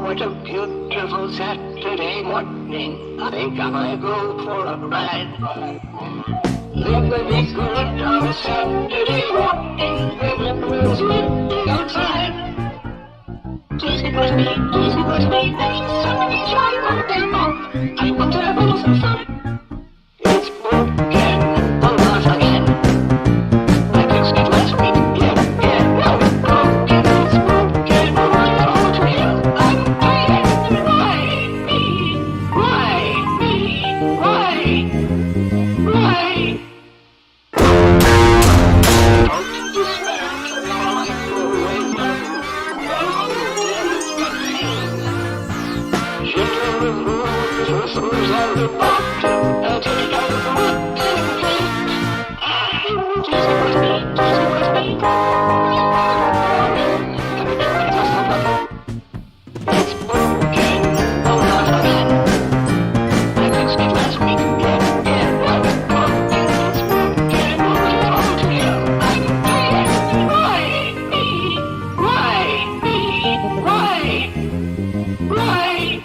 What a beautiful Saturday morning. I think I might go for a ride. Live the big good on a Saturday morning. When the crowd's waiting outside. Please sit with me, there's a sunshine on the moon. I want to have a little fun. It's broken, a lot again. I fixed it last week, now it's broken, I want to you. I'm tired. Why me? Don't dismantle your microwave oven. Gentle remove the screws on the bottom and take out the wooden plate. Just with me. It's broken, not again. I fixed it last week, now it's broken, it's broken, all to you. I'm tired. Why me?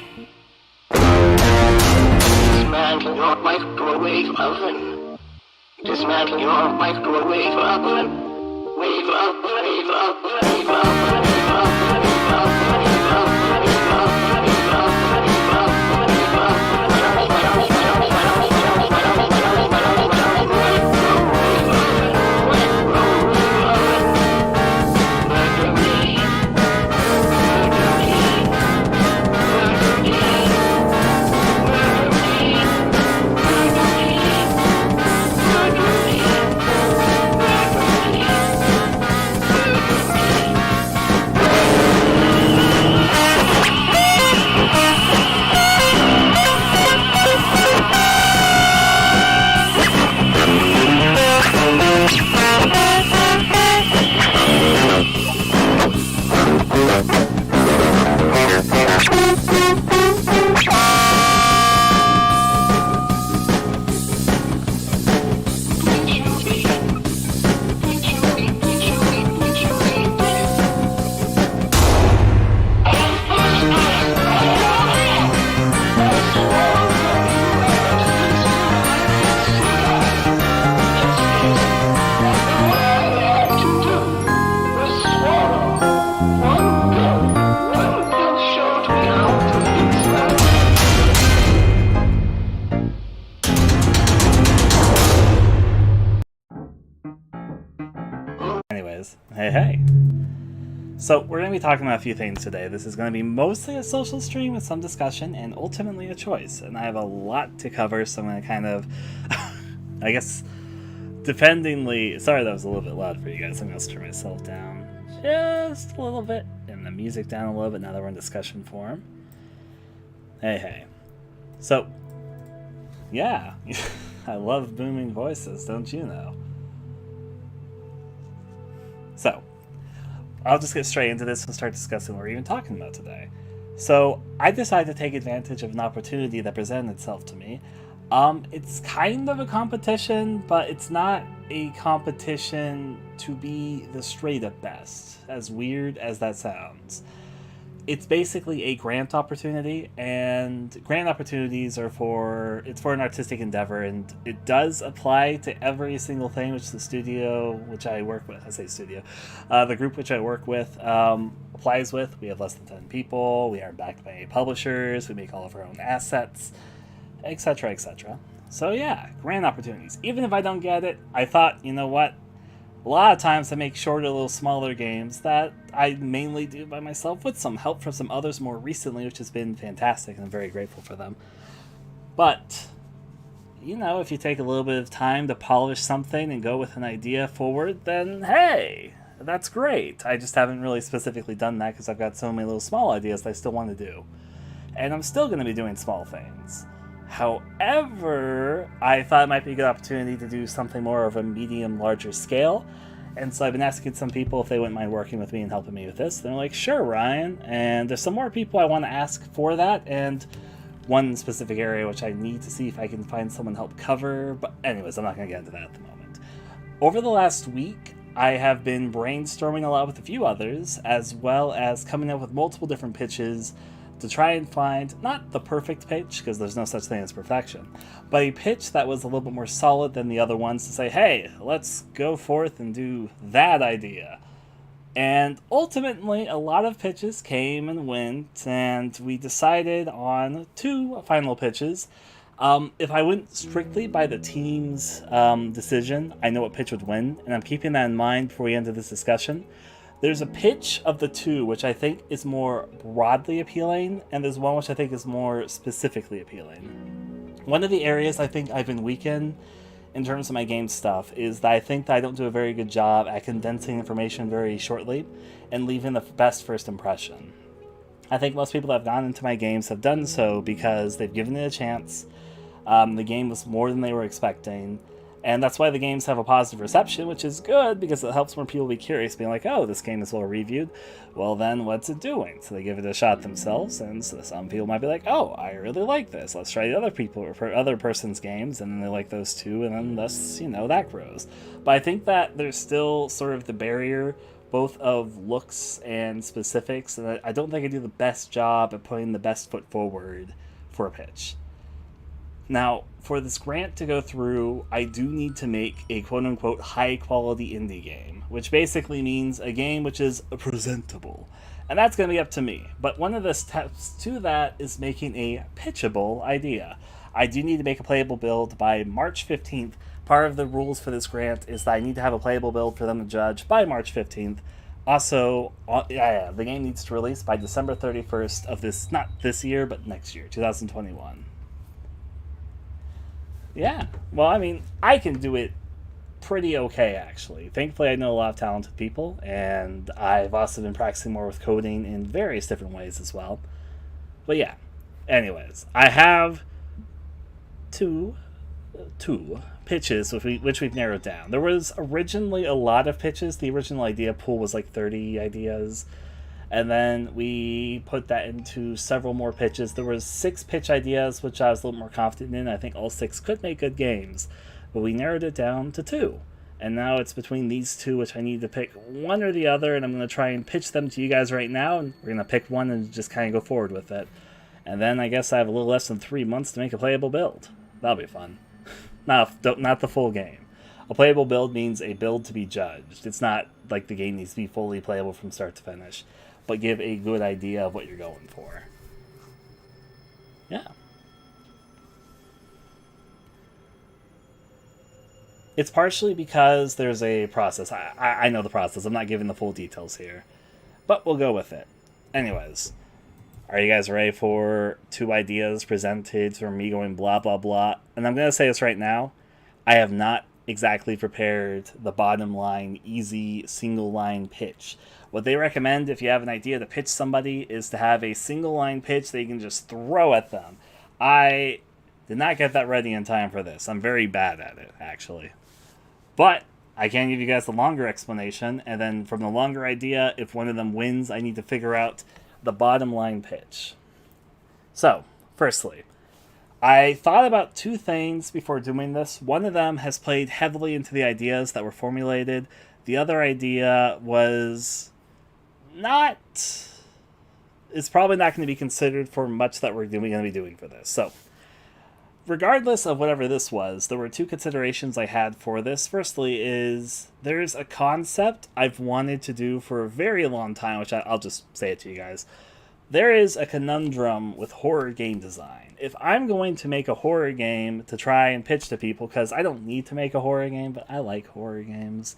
Dismantle your microwave oven. Dismantle your microwave oven. Wave up, wave up, wave up, wave up, wave up, wave up, wave up, wave up, wave up, wave Anyways, hey. So we're going to be talking about a few things today. This is going to be mostly a social stream with some discussion and ultimately a choice. And I have a lot to cover, so I'm going to kind of, I guess, dependingly... Sorry that was a little bit loud for you guys. I'm going to turn myself down just a little bit and the music down a little bit now that we're in discussion form. Hey. So, yeah, I love booming voices, don't you know? So, I'll just get straight into this and start discussing what we're even talking about today. So, I decided to take advantage of an opportunity that presented itself to me. It's kind of a competition, but it's not a competition to be the straight up best, as weird as that sounds. It's basically a grant opportunity, and grant opportunities are for an artistic endeavor, and it does apply to every single thing which the studio which I work with, the group which I work with applies with. We have less than 10 people, we aren't backed by any publishers, we make all of our own assets, etc, etc. So yeah, grant opportunities. Even if I don't get it, I thought, you know what? A lot of times I make shorter, little smaller games that I mainly do by myself with some help from some others more recently, which has been fantastic, and I'm very grateful for them. But, you know, if you take a little bit of time to polish something and go with an idea forward, then hey, that's great. I just haven't really specifically done that because I've got so many little small ideas that I still want to do. And I'm still going to be doing small things. However, I thought it might be a good opportunity to do something more of a medium, larger scale. And so I've been asking some people if they wouldn't mind working with me and helping me with this. They're like, sure, Ryan. And there's some more people I want to ask for that. And one specific area which I need to see if I can find someone to help cover. But anyways, I'm not going to get into that at the moment. Over the last week, I have been brainstorming a lot with a few others, as well as coming up with multiple different pitches to try and find not the perfect pitch, because there's no such thing as perfection, but a pitch that was a little bit more solid than the other ones to say, hey, let's go forth and do that idea. And ultimately, a lot of pitches came and went, and we decided on 2 final pitches. If I went strictly by the team's decision, I know what pitch would win, and I'm keeping that in mind before we enter this discussion. There's a pitch of the 2 which I think is more broadly appealing, and there's one which I think is more specifically appealing. One of the areas I think I've been weak in terms of my game stuff is that I think that I don't do a very good job at condensing information very shortly and leaving the best first impression. I think most people that have gone into my games have done so because they've given it a chance. The game was more than they were expecting, and that's why the games have a positive reception, which is good because it helps more people be curious, being like, oh, this game is well reviewed, well then what's it doing? So they give it a shot themselves, and so some people might be like, oh, I really like this, let's try the other person's games, and then they like those too, and then thus, that grows. But I think that there's still sort of the barrier both of looks and specifics, and I don't think I do the best job at putting the best foot forward for a pitch. Now, for this grant to go through, I do need to make a quote-unquote high-quality indie game, which basically means a game which is presentable. And that's going to be up to me. But one of the steps to that is making a pitchable idea. I do need to make a playable build by March 15th. Part of the rules for this grant is that I need to have a playable build for them to judge by March 15th. Also, the game needs to release by December 31st of this, not this year, but next year, 2021. Yeah, well, I mean, I can do it pretty okay, actually. Thankfully, I know a lot of talented people, and I've also been practicing more with coding in various different ways as well. But yeah, anyways, I have two pitches which we've narrowed down. There was originally a lot of pitches. The original idea pool was like 30 ideas. And then we put that into several more pitches. There was 6 pitch ideas, which I was a little more confident in. I think all 6 could make good games. But we narrowed it down to 2. And now it's between these 2, which I need to pick one or the other. And I'm going to try and pitch them to you guys right now. And we're going to pick one and just kind of go forward with it. And then I guess I have a little less than 3 months to make a playable build. That'll be fun. Not the full game. A playable build means a build to be judged. It's not like the game needs to be fully playable from start to finish, but give a good idea of what you're going for. Yeah. It's partially because there's a process. I know the process. I'm not giving the full details here, but we'll go with it. Anyways, are you guys ready for 2 ideas presented from me going blah, blah, blah? And I'm going to say this right now. I have not exactly prepared the bottom line, easy, single line pitch. What they recommend if you have an idea to pitch somebody is to have a single line pitch that you can just throw at them. I did not get that ready in time for this. I'm very bad at it, actually. But I can give you guys the longer explanation, and then from the longer idea, if one of them wins, I need to figure out the bottom line pitch. So, firstly, I thought about 2 things before doing this. One of them has played heavily into the ideas that were formulated. The other idea was it's probably not going to be considered for much that we're going to be doing for this. So, regardless of whatever this was, there were 2 considerations I had for this. Firstly is, there's a concept I've wanted to do for a very long time, which I'll just say it to you guys. There is a conundrum with horror game design. If I'm going to make a horror game to try and pitch to people, because I don't need to make a horror game, but I like horror games,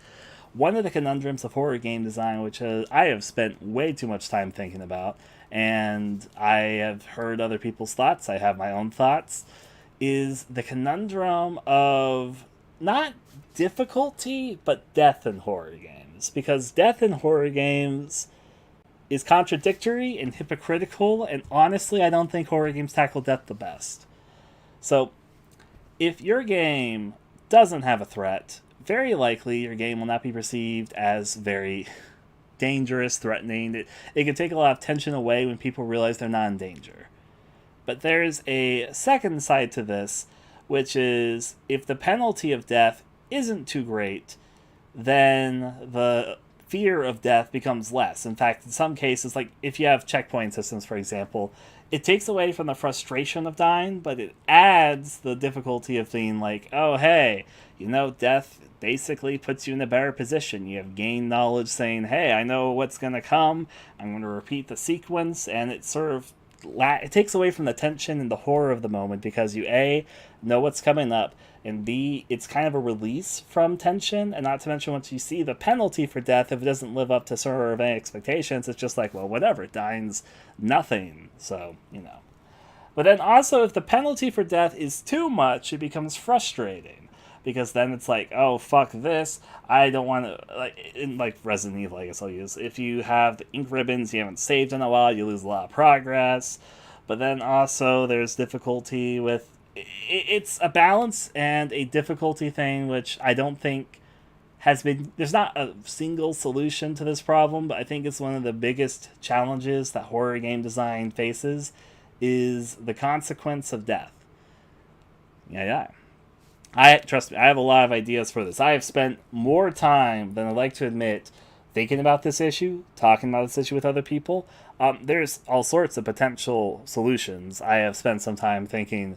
one of the conundrums of horror game design, which I have spent way too much time thinking about, and I have heard other people's thoughts, I have my own thoughts, is the conundrum of not difficulty, but death in horror games. Because death in horror games is contradictory and hypocritical, and honestly, I don't think horror games tackle death the best. So, if your game doesn't have a threat, very likely your game will not be perceived as very dangerous, threatening. It can take a lot of tension away when people realize they're not in danger. But there's a second side to this, which is if the penalty of death isn't too great, then the fear of death becomes less. In fact, in some cases, like if you have checkpoint systems, for example, it takes away from the frustration of dying, but it adds the difficulty of being like, oh, hey, death basically puts you in a better position. You have gained knowledge saying, hey, I know what's going to come. I'm going to repeat the sequence, and it sort of it takes away from the tension and the horror of the moment because you A, know what's coming up, and B, it's kind of a release from tension, and not to mention once you see the penalty for death, if it doesn't live up to sort of any expectations, it's just like, well, whatever, dying's nothing, so, But then also, if the penalty for death is too much, it becomes frustrating. Because then it's like, oh, fuck this, I don't want to, in Resident Evil, I guess I'll use, if you have the ink ribbons, you haven't saved in a while, you lose a lot of progress. But then also, there's difficulty with, it's a balance and a difficulty thing, which I don't think has been, there's not a single solution to this problem, but I think it's one of the biggest challenges that horror game design faces, is the consequence of death. Yeah. Trust me, I have a lot of ideas for this. I have spent more time than I like to admit thinking about this issue, talking about this issue with other people. There's all sorts of potential solutions. I have spent some time thinking,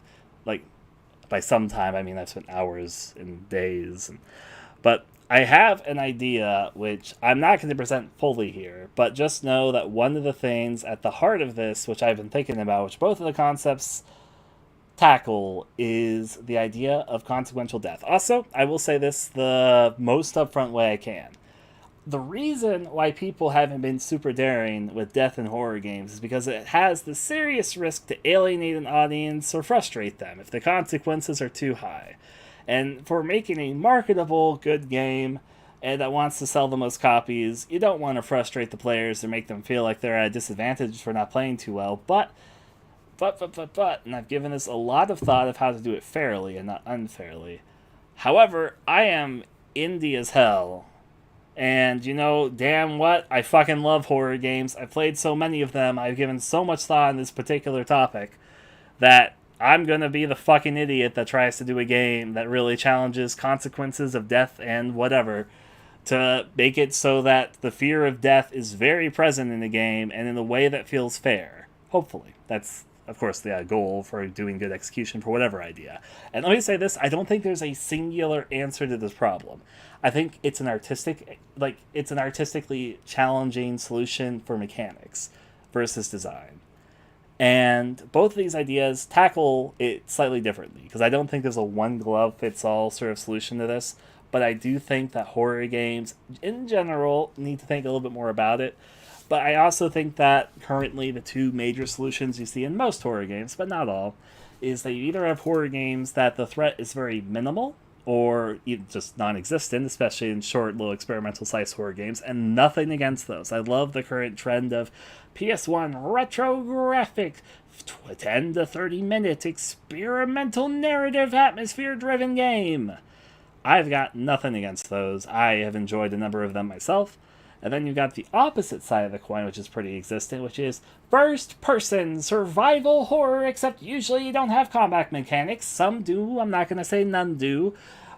by some time, I mean I've spent hours and days. But I have an idea, which I'm not going to present fully here, but just know that one of the things at the heart of this, which I've been thinking about, which both of the concepts tackle, is the idea of consequential death. Also, I will say this the most upfront way I can. The reason why people haven't been super daring with death in horror games is because it has the serious risk to alienate an audience or frustrate them if the consequences are too high. And for making a marketable, good game and that wants to sell the most copies, you don't want to frustrate the players or make them feel like they're at a disadvantage for not playing too well, but, and I've given this a lot of thought of how to do it fairly and not unfairly. However, I am indie as hell. And damn what? I fucking love horror games. I've played so many of them. I've given so much thought on this particular topic that I'm gonna be the fucking idiot that tries to do a game that really challenges consequences of death and whatever to make it so that the fear of death is very present in the game and in a way that feels fair. Hopefully. That's, of course, the goal for doing good execution for whatever idea. And let me say this, I don't think there's a singular answer to this problem. I think it's an artistically challenging solution for mechanics versus design. And both of these ideas tackle it slightly differently, because I don't think there's a one-glove-fits-all sort of solution to this, but I do think that horror games, in general, need to think a little bit more about it. But I also think that currently the two major solutions you see in most horror games, but not all, is that you either have horror games that the threat is very minimal, or just non-existent, especially in short, little experimental slice horror games, and nothing against those. I love the current trend of PS1 retrographic 10 to 30 minute experimental narrative atmosphere-driven game. I've got nothing against those. I have enjoyed a number of them myself. And then you've got the opposite side of the coin, which is pretty existent, which is first-person survival horror, except usually you don't have combat mechanics. Some do, I'm not going to say none do,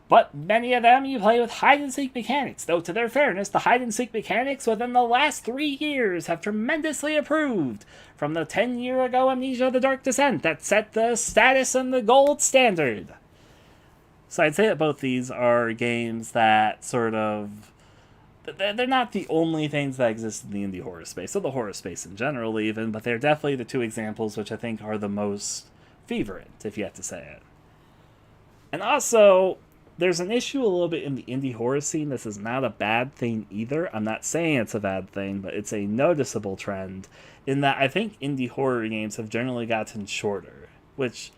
but many of them you play with hide-and-seek mechanics, though to their fairness, the hide-and-seek mechanics within the last 3 years have tremendously improved from the 10-year-ago Amnesia: The Dark Descent that set the status and the gold standard. So I'd say that both these are games that sort of... They're not the only things that exist in the indie horror space, or the horror space in general even, but they're definitely the two examples which I think are the most fervent, if you have to say it. And also, there's an issue a little bit in the indie horror scene. This is not a bad thing either. I'm not saying it's a bad thing, but it's a noticeable trend in that I think indie horror games have generally gotten shorter, which...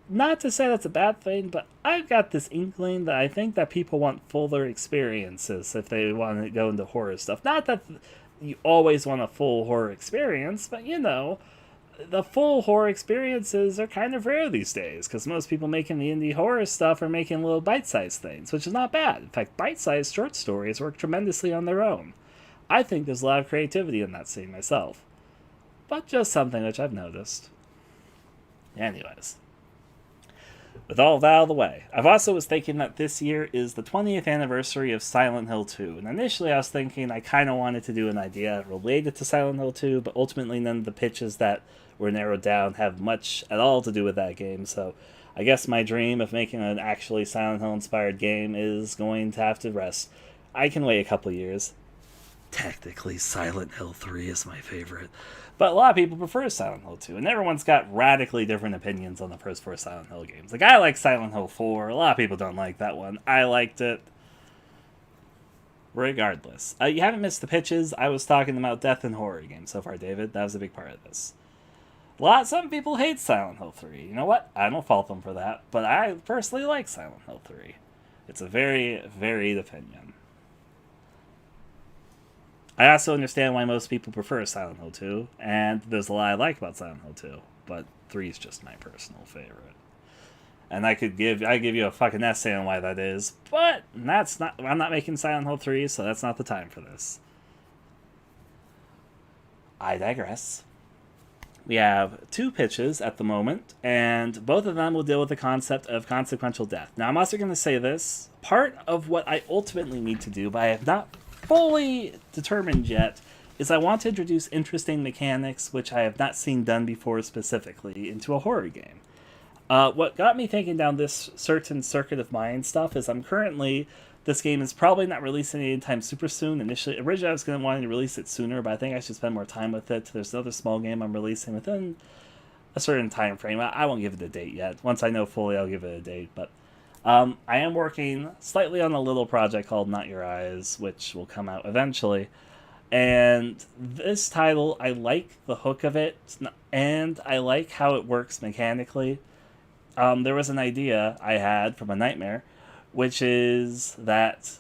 Not to say that's a bad thing, but I've got this inkling that I think that people want fuller experiences if they want to go into horror stuff. Not that you always want a full horror experience, but the full horror experiences are kind of rare these days, because most people making the indie horror stuff are making little bite-sized things, which is not bad. In fact, bite-sized short stories work tremendously on their own. I think there's a lot of creativity in that scene myself. But just something which I've noticed. Anyways. With all of that out of the way, I've also was thinking that this year is the 20th anniversary of Silent Hill 2, and initially I was thinking I kind of wanted to do an idea related to Silent Hill 2, but ultimately none of the pitches that were narrowed down have much at all to do with that game, so I guess my dream of making an actually Silent Hill inspired game is going to have to rest. I can wait a couple years. Technically, Silent Hill 3 is my favorite. But a lot of people prefer Silent Hill 2, and everyone's got radically different opinions on the first four Silent Hill games. Like, I like Silent Hill 4, a lot of people don't like that one. I liked it. Regardless. You haven't missed the pitches. I was talking about death and horror games so far, David. That was a big part of this. Some people hate Silent Hill 3. You know what? I don't fault them for that, but I personally like Silent Hill 3. It's a very varied opinion. I also understand why most people prefer Silent Hill 2, and there's a lot I like about Silent Hill 2, but 3 is just my personal favorite. And I give you a fucking essay on why that is, but I'm not making Silent Hill 3, so that's not the time for this. I digress. We have 2 pitches at the moment, and both of them will deal with the concept of consequential death. Now, I'm also going to say this. Part of what I ultimately need to do, but I have not fully determined yet, is I want to introduce interesting mechanics which I have not seen done before specifically into a horror game. What got me thinking down this certain circuit of mind stuff is this game is probably not releasing anytime super soon. Originally I was going to want to release it sooner, but I think I should spend more time with it. There's another small game I'm releasing within a certain time frame. I won't give it a date yet. Once I know fully, I'll give it a date, but I am working slightly on a little project called Not Your Eyes, which will come out eventually. And this title, I like the hook of it, and I like how it works mechanically. There was an idea I had from a nightmare, which is that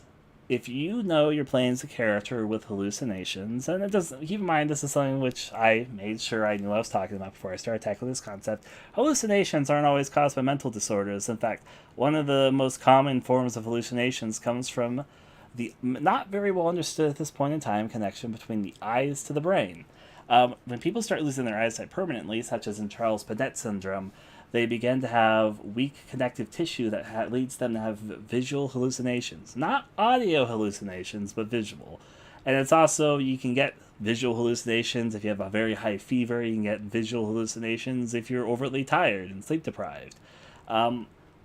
if you know you're playing as a character with hallucinations, and keep in mind this is something which I made sure I knew I was talking about before I started tackling this concept, hallucinations aren't always caused by mental disorders. In fact, one of the most common forms of hallucinations comes from the not very well understood at this point in time connection between the eyes to the brain. When people start losing their eyesight permanently, such as in Charles Bonnet syndrome, they begin to have weak connective tissue that leads them to have visual hallucinations. Not audio hallucinations, but visual. And it's also, you can get visual hallucinations if you have a very high fever. You can get visual hallucinations if you're overtly tired and sleep deprived.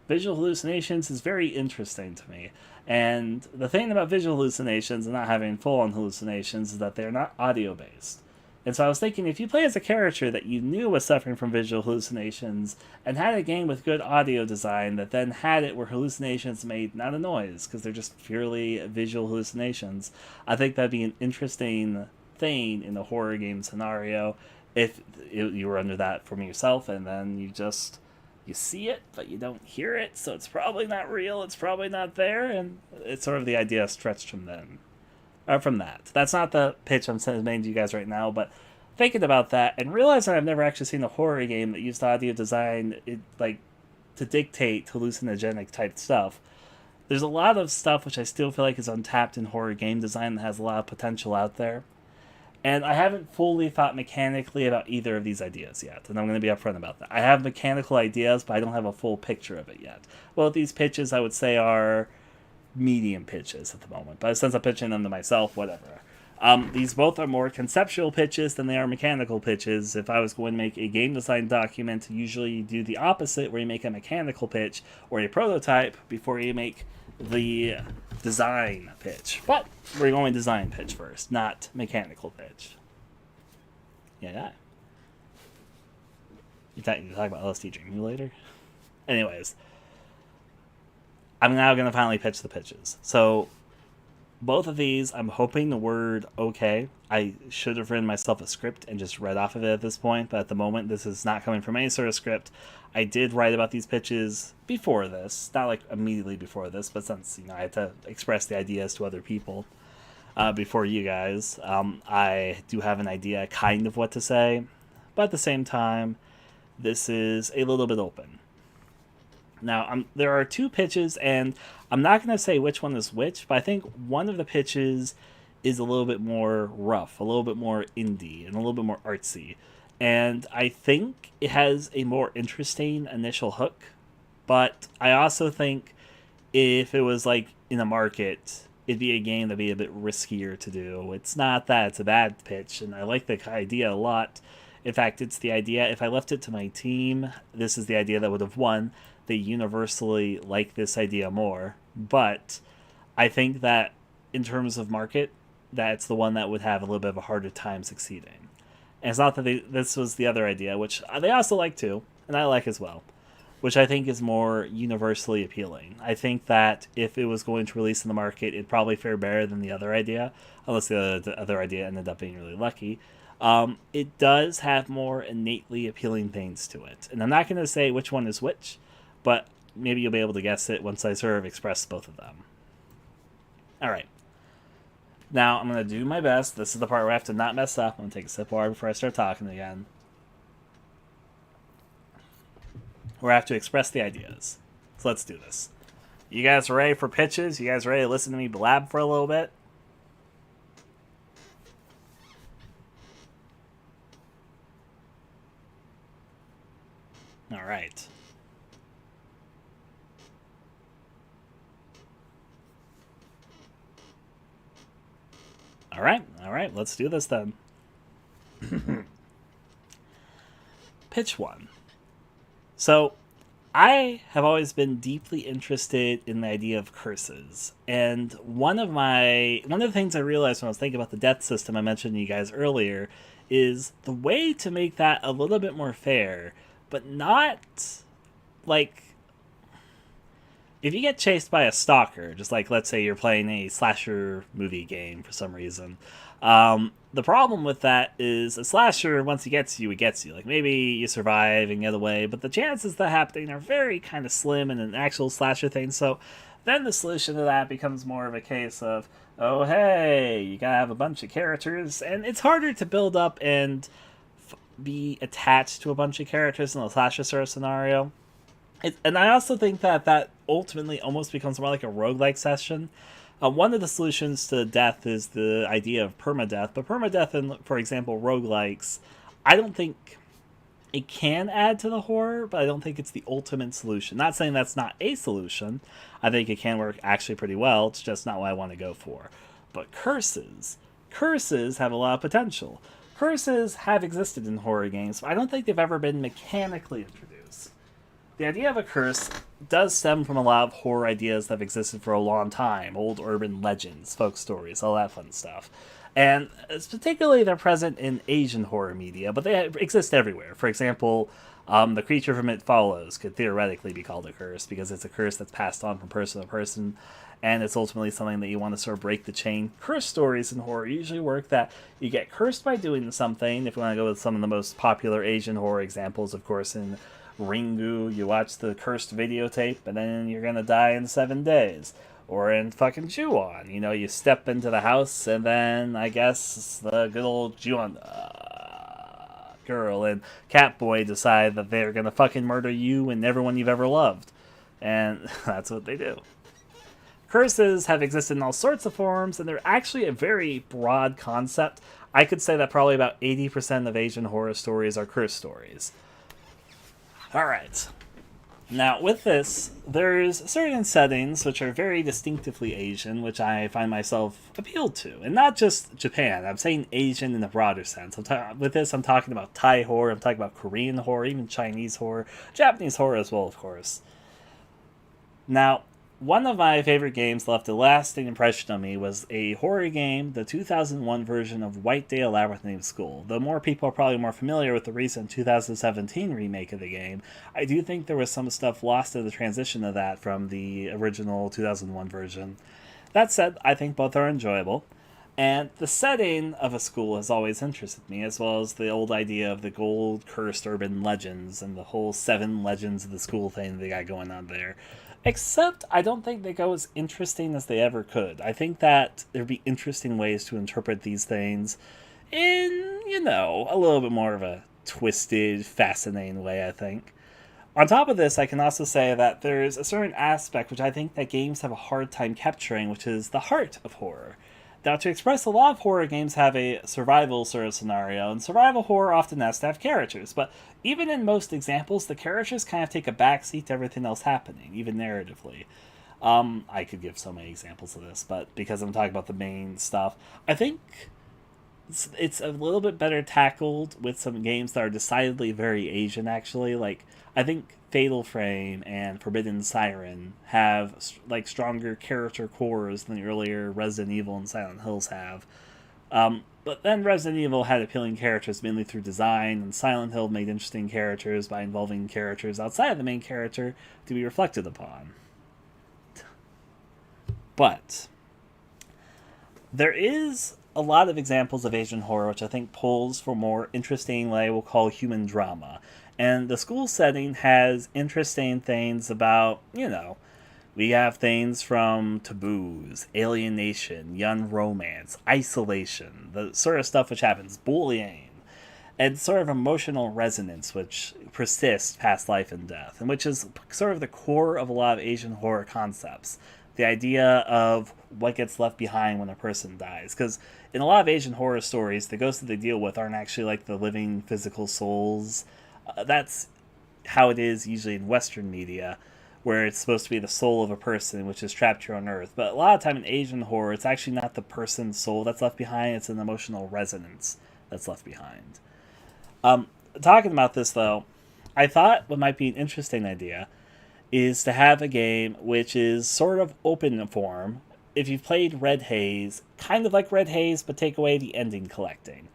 Visual hallucinations is very interesting to me. And the thing about visual hallucinations and not having full-on hallucinations is that they're not audio-based. And so I was thinking, if you play as a character that you knew was suffering from visual hallucinations, and had a game with good audio design that then had it where hallucinations made not a noise, because they're just purely visual hallucinations, I think that'd be an interesting thing in a horror game scenario if you were under that from yourself, and then you see it, but you don't hear it, so it's probably not real, it's probably not there, and it's sort of the idea stretched from then. From that. That's not the pitch I'm sending to you guys right now, but thinking about that and realizing I've never actually seen a horror game that used audio design to dictate hallucinogenic type stuff. There's a lot of stuff which I still feel like is untapped in horror game design that has a lot of potential out there. And I haven't fully thought mechanically about either of these ideas yet, and I'm going to be upfront about that. I have mechanical ideas, but I don't have a full picture of it yet. Well, these pitches I would say are medium pitches at the moment, but since I'm pitching them to myself, whatever. These both are more conceptual pitches than they are mechanical pitches. If I was going to make a game design document, usually you do the opposite, where you make a mechanical pitch or a prototype before you make the design pitch. But we're going design pitch first, not mechanical pitch. Yeah. You talk about LSD Dream Emulator? Anyways, I'm now going to finally pitch the pitches. So, both of these, I'm hoping the word okay. I should have written myself a script and just read off of it at this point, but at the moment, this is not coming from any sort of script. I did write about these pitches before this, not like immediately before this, but since, I had to express the ideas to other people before you guys, I do have an idea kind of what to say, but at the same time, this is a little bit open. Now, there are 2 pitches, and I'm not going to say which one is which, but I think one of the pitches is a little bit more rough, a little bit more indie, and a little bit more artsy. And I think it has a more interesting initial hook But I also think if it was like in a market, it'd be a game that'd be a bit riskier to do. It's not that it's a bad pitch, and I like the idea a lot. In fact, it's the idea, if I left it to my team, this is the idea that would have won. They universally like this idea more. But I think that in terms of market, that's the one that would have a little bit of a harder time succeeding. And it's not that this was the other idea, which they also like too, and I like as well, which I think is more universally appealing. I think that if it was going to release in the market, it'd probably fare better than the other idea, unless the other idea ended up being really lucky. It does have more innately appealing things to it. And I'm not going to say which one is which, but maybe you'll be able to guess it once I sort of express both of them. Alright. Now, I'm going to do my best. This is the part where I have to not mess up. I'm going to take a sip of water before I start talking again. Where I have to express the ideas. So let's do this. You guys ready for pitches? You guys ready to listen to me blab for a little bit? Alright. Alright, let's do this then. Pitch 1. So, I have always been deeply interested in the idea of curses. And one of the things I realized when I was thinking about the death system I mentioned to you guys earlier is the way to make that a little bit more fair, but not like if you get chased by a stalker, just like let's say you're playing a slasher movie game for some reason, the problem with that is a slasher, once he gets you, he gets you. Like maybe you survive and get away, but the chances of that happening are very kind of slim in an actual slasher thing. So then the solution to that becomes more of a case of, oh hey, you gotta have a bunch of characters, and it's harder to build up and be attached to a bunch of characters in a slasher sort of scenario. And I also think that ultimately almost becomes more like a roguelike session. One of the solutions to death is the idea of permadeath, but permadeath in, for example, roguelikes, I don't think it can add to the horror, but I don't think it's the ultimate solution. Not saying that's not a solution. I think it can work actually pretty well. It's just not what I want to go for. But curses have a lot of potential. Curses have existed in horror games, but I don't think they've ever been mechanically introduced. The idea of a curse does stem from a lot of horror ideas that have existed for a long time. Old urban legends, folk stories, all that fun stuff. And particularly they're present in Asian horror media, but they exist everywhere. For example, the creature from It Follows could theoretically be called a curse because it's a curse that's passed on from person to person, and it's ultimately something that you want to sort of break the chain. Curse stories in horror usually work that you get cursed by doing something. If you want to go with some of the most popular Asian horror examples, of course, in Ringu, you watch the cursed videotape, and then you're gonna die in 7 days. Or in fucking Ju-on, you step into the house, and then, I guess, the good old Ju-on girl and Catboy decide that they're gonna fucking murder you and everyone you've ever loved. And that's what they do. Curses have existed in all sorts of forms, and they're actually a very broad concept. I could say that probably about 80% of Asian horror stories are curse stories. Alright. Now, with this, there's certain settings which are very distinctively Asian, which I find myself appealed to. And not just Japan. I'm saying Asian in a broader sense. With this, I'm talking about Thai horror, I'm talking about Korean horror, even Chinese horror, Japanese horror as well, of course. Now, one of my favorite games that left a lasting impression on me was a horror game, the 2001 version of White Day: A Labyrinthine School. Though more people are probably more familiar with the recent 2017 remake of the game, I do think there was some stuff lost in the transition of that from the original 2001 version. That said, I think both are enjoyable. And the setting of a school has always interested me, as well as the old idea of the gold cursed urban legends and the whole 7 legends of the school thing they got going on there. Except I don't think they go as interesting as they ever could. I think that there'd be interesting ways to interpret these things in, a little bit more of a twisted, fascinating way, I think. On top of this, I can also say that there's a certain aspect which I think that games have a hard time capturing, which is the heart of horror. Now, to express, a lot of horror games have a survival sort of scenario, and survival horror often has to have characters, but even in most examples, the characters kind of take a backseat to everything else happening, even narratively. I could give so many examples of this, but because I'm talking about the main stuff, I think it's a little bit better tackled with some games that are decidedly very Asian, actually. Like, I think Fatal Frame and Forbidden Siren have like stronger character cores than the earlier Resident Evil and Silent Hills have. But then Resident Evil had appealing characters mainly through design, and Silent Hill made interesting characters by involving characters outside of the main character to be reflected upon. But there is a lot of examples of Asian horror which I think pulls for more interesting, what I will call human drama. And the school setting has interesting things about, we have things from taboos, alienation, young romance, isolation, the sort of stuff which happens, bullying, and sort of emotional resonance which persists past life and death, and which is sort of the core of a lot of Asian horror concepts. The idea of what gets left behind when a person dies. Because in a lot of Asian horror stories, the ghosts that they deal with aren't actually like the living physical souls. That's how it is usually in Western media, where it's supposed to be the soul of a person which is trapped here on Earth. But a lot of time in Asian horror, it's actually not the person's soul that's left behind, it's an emotional resonance that's left behind. Talking about this, though, I thought what might be an interesting idea is to have a game which is sort of open in form. If you've played Red Haze, kind of like Red Haze, but take away the ending collecting.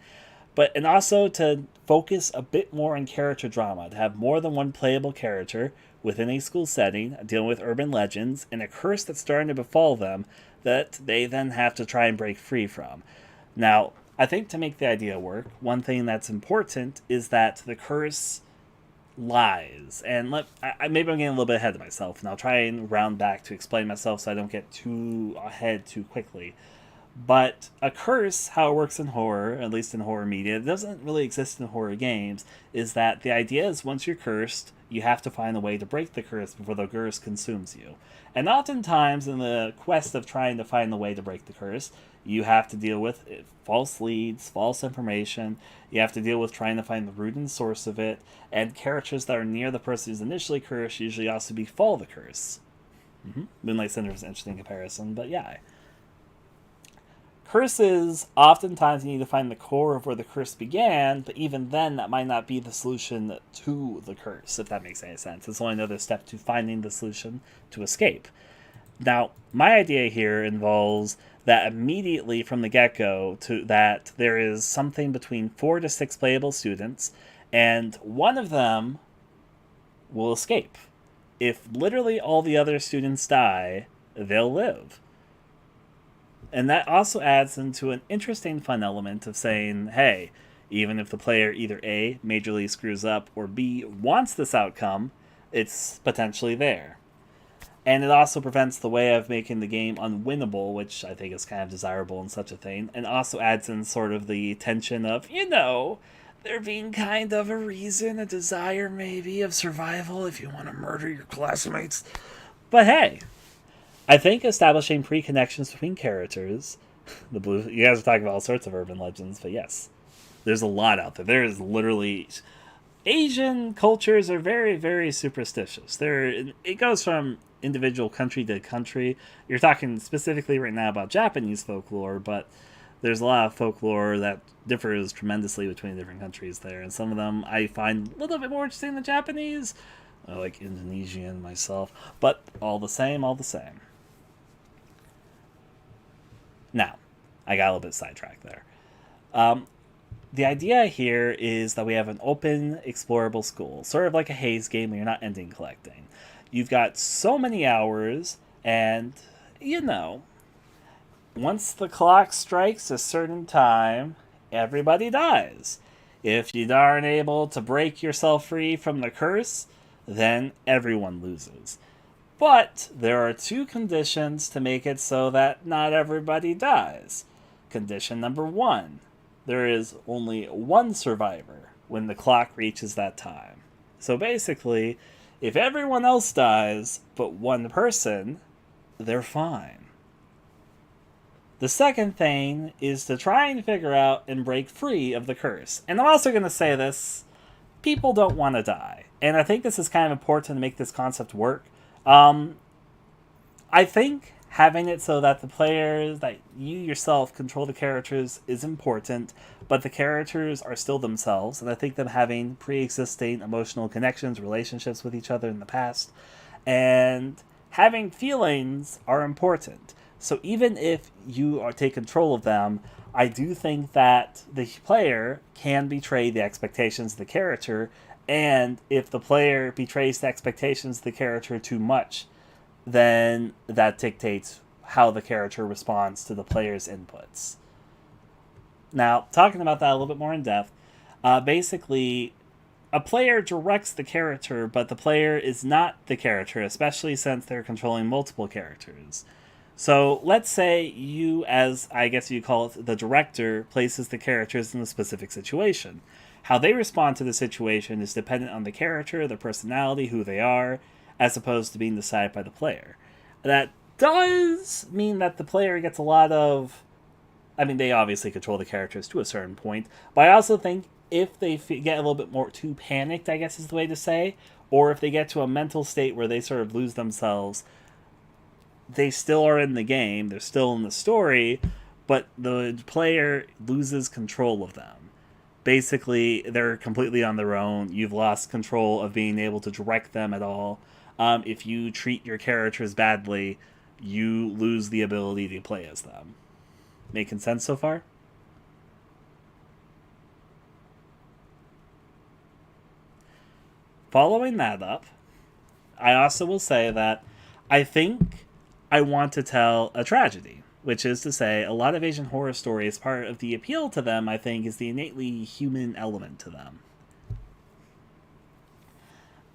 And also to focus a bit more on character drama, to have more than one playable character within a school setting, dealing with urban legends, and a curse that's starting to befall them that they then have to try and break free from. Now, I think to make the idea work, one thing that's important is that the curse lies. And maybe I'm getting a little bit ahead of myself, and I'll try and round back to explain myself so I don't get too ahead too quickly. But a curse, how it works in horror, at least in horror media, it doesn't really exist in horror games, is that the idea is once you're cursed, you have to find a way to break the curse before the curse consumes you. And oftentimes, in the quest of trying to find the way to break the curse, you have to deal with false leads, false information. You have to deal with trying to find the root and source of it, and characters that are near the person who's initially cursed usually also befall the curse. Moonlight Center is an interesting comparison, but yeah. Curses, oftentimes you need to find the core of where the curse began, but even then that might not be the solution to the curse, if that makes any sense. It's only another step to finding the solution to escape. Now, my idea here involves that immediately from the get-go that there is something between 4 to 6 playable students, and one of them will escape. If literally all the other students die, they'll live. And that also adds into an interesting fun element of saying, hey, even if the player either A, majorly screws up, or B, wants this outcome, it's potentially there. And it also prevents the way of making the game unwinnable, which I think is kind of desirable in such a thing, and also adds in sort of the tension of, there being kind of a reason, a desire maybe of survival if you want to murder your classmates. But hey, I think establishing pre-connections between characters, you guys are talking about all sorts of urban legends, but yes, there's a lot out there. There is literally, Asian cultures are very, very superstitious. It goes from individual country to country. You're talking specifically right now about Japanese folklore, but there's a lot of folklore that differs tremendously between different countries there, and some of them I find a little bit more interesting than Japanese. I like Indonesian myself, but all the same. Now, I got a little bit sidetracked there. The idea here is that we have an open, explorable school, sort of like a Haze game where you're not ending collecting. You've got so many hours, and, once the clock strikes a certain time, everybody dies. If you aren't able to break yourself free from the curse, then everyone loses. But there are 2 conditions to make it so that not everybody dies. Condition number 1, there is only 1 survivor when the clock reaches that time. So basically, if everyone else dies but 1 person, they're fine. The second thing is to try and figure out and break free of the curse. And I'm also going to say this, people don't want to die. And I think this is kind of important to make this concept work. I think having it so that the players, that you yourself control the characters is important, but the characters are still themselves, and I think them having pre-existing emotional connections, relationships with each other in the past, and having feelings are important. So even if you take control of them, I do think that the player can betray the expectations of the character, and if the player betrays the expectations of the character too much, then that dictates how the character responds to the player's inputs. Now, talking about that a little bit more in depth, basically, a player directs the character, but the player is not the character, especially since they're controlling multiple characters. So let's say you, as I guess you call it, the director, places the characters in a specific situation. How they respond to the situation is dependent on the character, their personality, who they are, as opposed to being decided by the player. That does mean that the player gets a lot of... I mean, they obviously control the characters to a certain point, but I also think if they get a little bit more too panicked, I guess is the way to say, or if they get to a mental state where they sort of lose themselves, they still are in the game, they're still in the story, but the player loses control of them. Basically, they're completely on their own. You've lost control of being able to direct them at all. If you treat your characters badly, you lose the ability to play as them. Making sense so far? Following that up, I also will say that I think I want to tell a tragedy, which is to say, a lot of Asian horror stories, part of the appeal to them, I think, is the innately human element to them.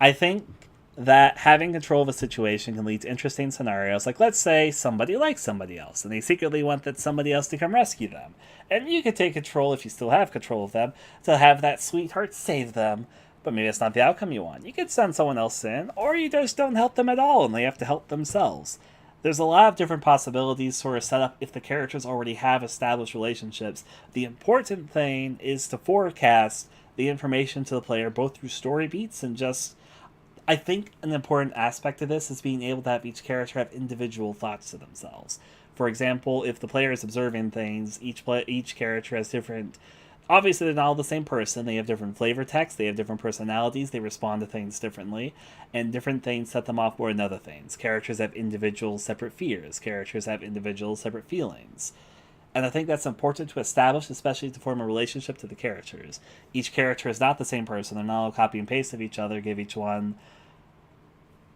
I think that having control of a situation can lead to interesting scenarios. Like, let's say somebody likes somebody else, and they secretly want that somebody else to come rescue them. And you could take control, if you still have control of them, to have that sweetheart save them, but maybe it's not the outcome you want. You could send someone else in, or you just don't help them at all, and they have to help themselves. There's a lot of different possibilities sort of set up if the characters already have established relationships. The important thing is to forecast the information to the player, both through story beats and just... I think an important aspect of this is being able to have each character have individual thoughts to themselves. For example, if the player is observing things, each character has different... Obviously, they're not all the same person. They have different flavor text, they have different personalities, they respond to things differently, and different things set them off more than other things. Characters have individual separate fears. Characters have individual separate feelings. And I think that's important to establish, especially to form a relationship to the characters. Each character is not the same person. They're not all copy and paste of each other. Give each one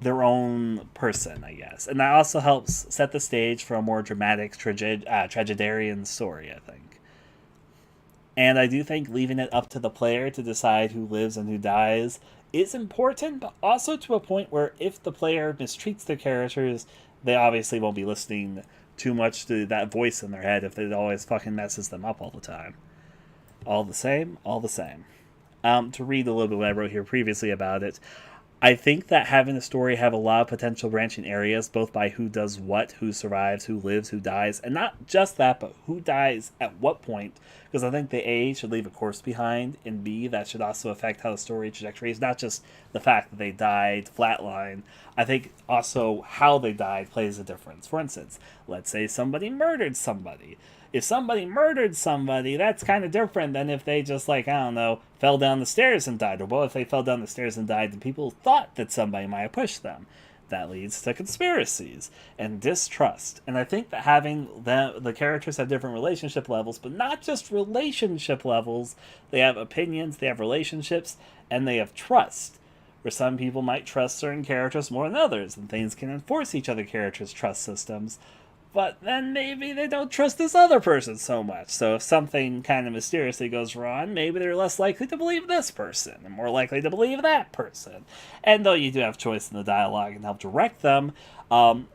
their own person, I guess. And that also helps set the stage for a more dramatic tragedarian story, I think. And I do think leaving it up to the player to decide who lives and who dies is important, but also to a point where if the player mistreats their characters, they obviously won't be listening too much to that voice in their head if it always fucking messes them up all the time. All the same, all the same. To read a little bit what I wrote here previously about it, I think that having a story have a lot of potential branching areas, both by who does what, who survives, who lives, who dies, and not just that, but who dies at what point, because I think the A should leave a course behind, and B, that should also affect how the story trajectory is, not just the fact that they died flatline. I think also how they died plays a difference. For instance, let's say somebody murdered somebody. If somebody murdered somebody, that's kind of different than if they just, like, I don't know, fell down the stairs and died. Or what if they fell down the stairs and died and people thought that somebody might have pushed them? That leads to conspiracies and distrust. And I think that having the characters have different relationship levels, but not just relationship levels. They have opinions, they have relationships, and they have trust. Where some people might trust certain characters more than others, and things can enforce each other characters' trust systems. But then maybe they don't trust this other person so much. So if something kind of mysteriously goes wrong, maybe they're less likely to believe this person and more likely to believe that person. And though you do have choice in the dialogue and help direct them,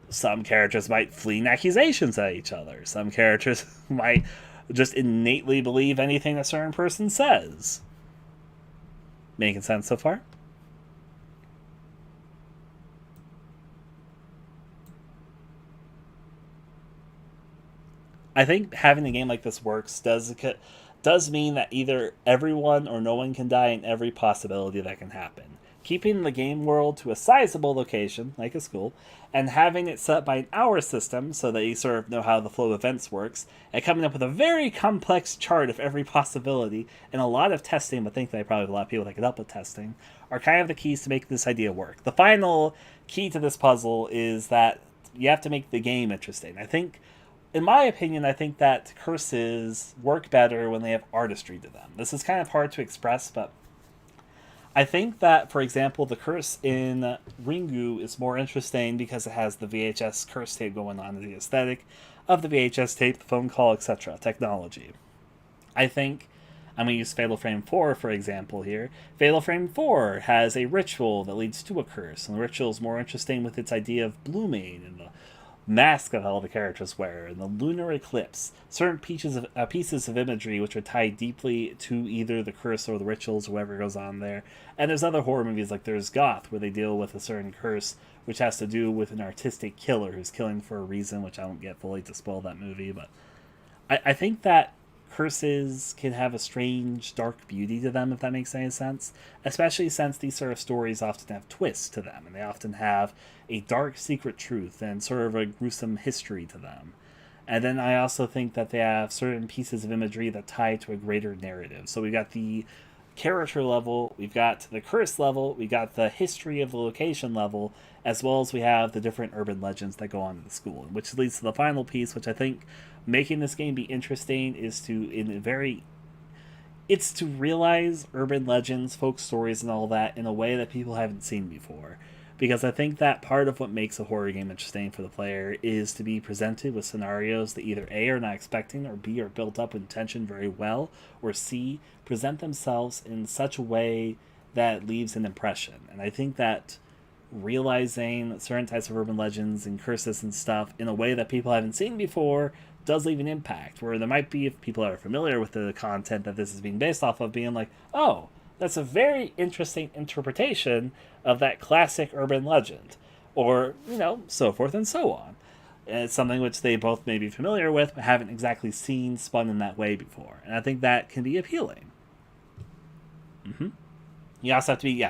some characters might fling accusations at each other. Some characters might just innately believe anything a certain person says. Making sense so far? I think having a game like this works does mean that either everyone or no one can die in every possibility that can happen. Keeping the game world to a sizable location, like a school, and having it set by an hour system so that you sort of know how the flow of events works, and coming up with a very complex chart of every possibility, and a lot of testing, but thankfully probably have a lot of people that can help with testing, are kind of the keys to make this idea work. The final key to this puzzle is that you have to make the game interesting. In my opinion, I think that curses work better when they have artistry to them. This is kind of hard to express, but I think that, for example, the curse in Ringu is more interesting because it has the VHS curse tape going on, the aesthetic of the VHS tape, the phone call, etc. technology. I think I'm going to use Fatal Frame 4, for example, here. Fatal Frame 4 has a ritual that leads to a curse, and the ritual is more interesting with its idea of blooming and the mask that all the characters wear, and the lunar eclipse. Certain pieces of imagery which are tied deeply to either the curse or the rituals or whatever goes on there. And there's other horror movies, like there's Goth, where they deal with a certain curse which has to do with an artistic killer who's killing for a reason, which I won't get fully to spoil that movie, but I think that curses can have a strange, dark beauty to them, if that makes any sense. Especially since these sort of stories often have twists to them, and they often have a dark secret truth and sort of a gruesome history to them. And then I also think that they have certain pieces of imagery that tie to a greater narrative. So we've got the character level, we've got the curse level, we got the history of the location level, as well as we have the different urban legends that go on in the school, which leads to the final piece, which I think making this game be interesting is to realize urban legends, folk stories, and all that in a way that people haven't seen before. Because I think that part of what makes a horror game interesting for the player is to be presented with scenarios that either A, are not expecting, or B, are built up with tension very well, or C, present themselves in such a way that leaves an impression. And I think that realizing certain types of urban legends and curses and stuff in a way that people haven't seen before does leave an impact, where there might be, if people are familiar with the content that this is being based off of, being like, oh, that's a very interesting interpretation of that classic urban legend, or, so forth and so on. And it's something which they both may be familiar with, but haven't exactly seen spun in that way before. And I think that can be appealing. You also have to be,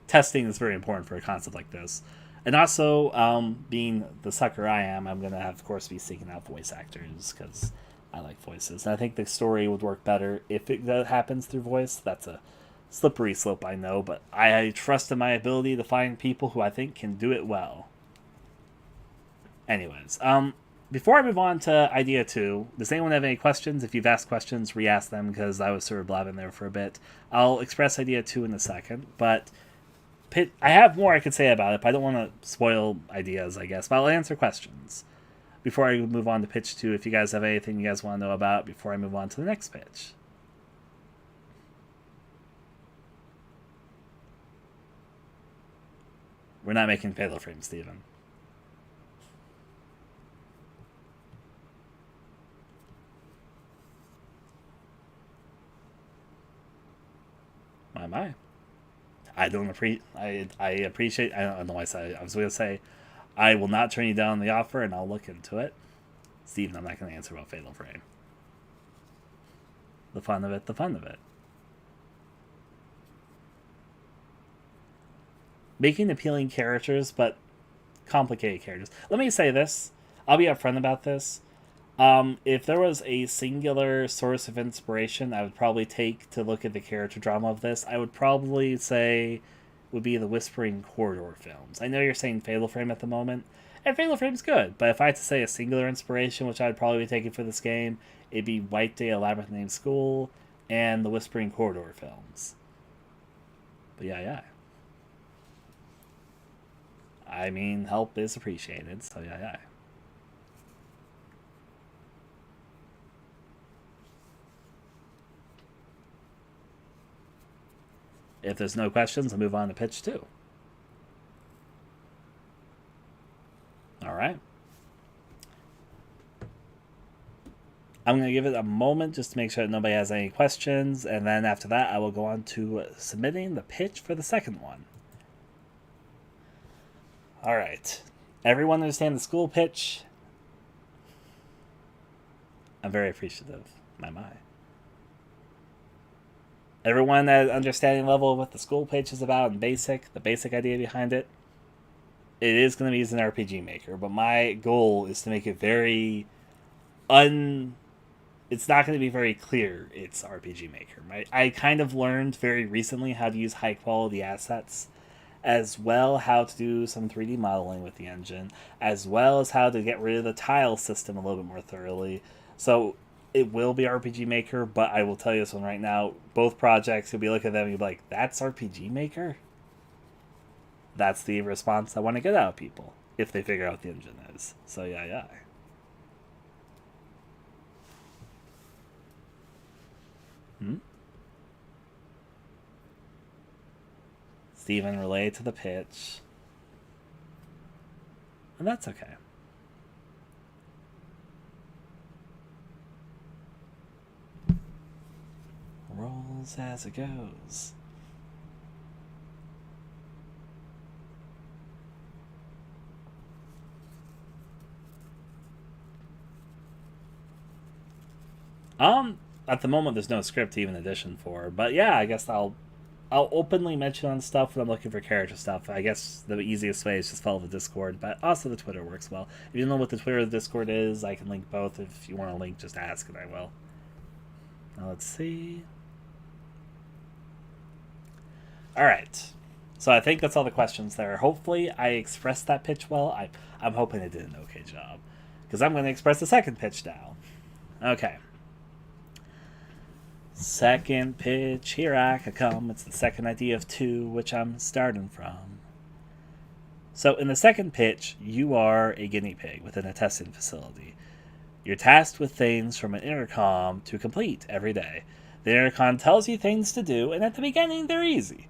testing is very important for a concept like this. And also, being the sucker I am, I'm going to have, of course, be seeking out voice actors, because I like voices. And I think the story would work better if it happens through voice. That's a slippery slope, I know, but I trust in my ability to find people who I think can do it well. Anyways, before I move on to idea 2, does anyone have any questions? If you've asked questions, re-ask them, because I was sort of blabbing there for a bit. I'll express idea 2 in a second, but I have more I could say about it, but I don't want to spoil ideas, I guess, but I'll answer questions before I move on to pitch 2, if you guys have anything you guys want to know about before I move on to the next pitch. We're not making Fatal Frame, Steven. My. I appreciate. I don't know why I said. I was going to say, I will not turn you down the offer, and I'll look into it. Steven, I'm not going to answer about Fatal Frame. The fun of it. Making appealing characters, but complicated characters. Let me say this. I'll be upfront about this. If there was a singular source of inspiration I would probably take to look at the character drama of this, I would probably say would be the Whispering Corridor films. I know you're saying Fatal Frame at the moment, and Fatal Frame's good, but if I had to say a singular inspiration, which I'd probably be taking for this game, it'd be White Day, A Labyrinth Named School, and the Whispering Corridor films. But yeah. I mean, help is appreciated, so yeah. If there's no questions, I'll move on to pitch 2. Alright. I'm going to give it a moment just to make sure that nobody has any questions, and then after that I will go on to submitting the pitch for the second one. Alright. Everyone understand the school pitch? I'm very appreciative. My. Everyone at understanding level of what the school page is about and the basic idea behind it, it is going to be used an RPG Maker, but my goal is to make it very it's not going to be very clear it's RPG Maker. I kind of learned very recently how to use high quality assets, as well how to do some 3D modeling with the engine, as well as how to get rid of the tile system a little bit more thoroughly. So it will be RPG Maker, but I will tell you this one right now, both projects, you'll be looking at them and you'll be like, that's RPG Maker? That's the response I want to get out of people, if they figure out what the engine is. So yeah. Steven relayed to the pitch. And that's okay. Rolls as it goes. At the moment, there's no script to even audition for, but yeah, I guess I'll openly mention on stuff when I'm looking for character stuff. I guess the easiest way is just follow the Discord, but also the Twitter works well. If you don't know what the Twitter or the Discord is, I can link both. If you want a link, just ask and I will. Now let's see. Alright. So I think that's all the questions there. Hopefully I expressed that pitch well. I'm hoping I did an okay job, because I'm going to express the second pitch now. Okay. Second pitch, here I come. It's the second idea of two, which I'm starting from. So in the second pitch, you are a guinea pig within a testing facility. You're tasked with things from an intercom to complete every day. The intercom tells you things to do, and at the beginning, they're easy.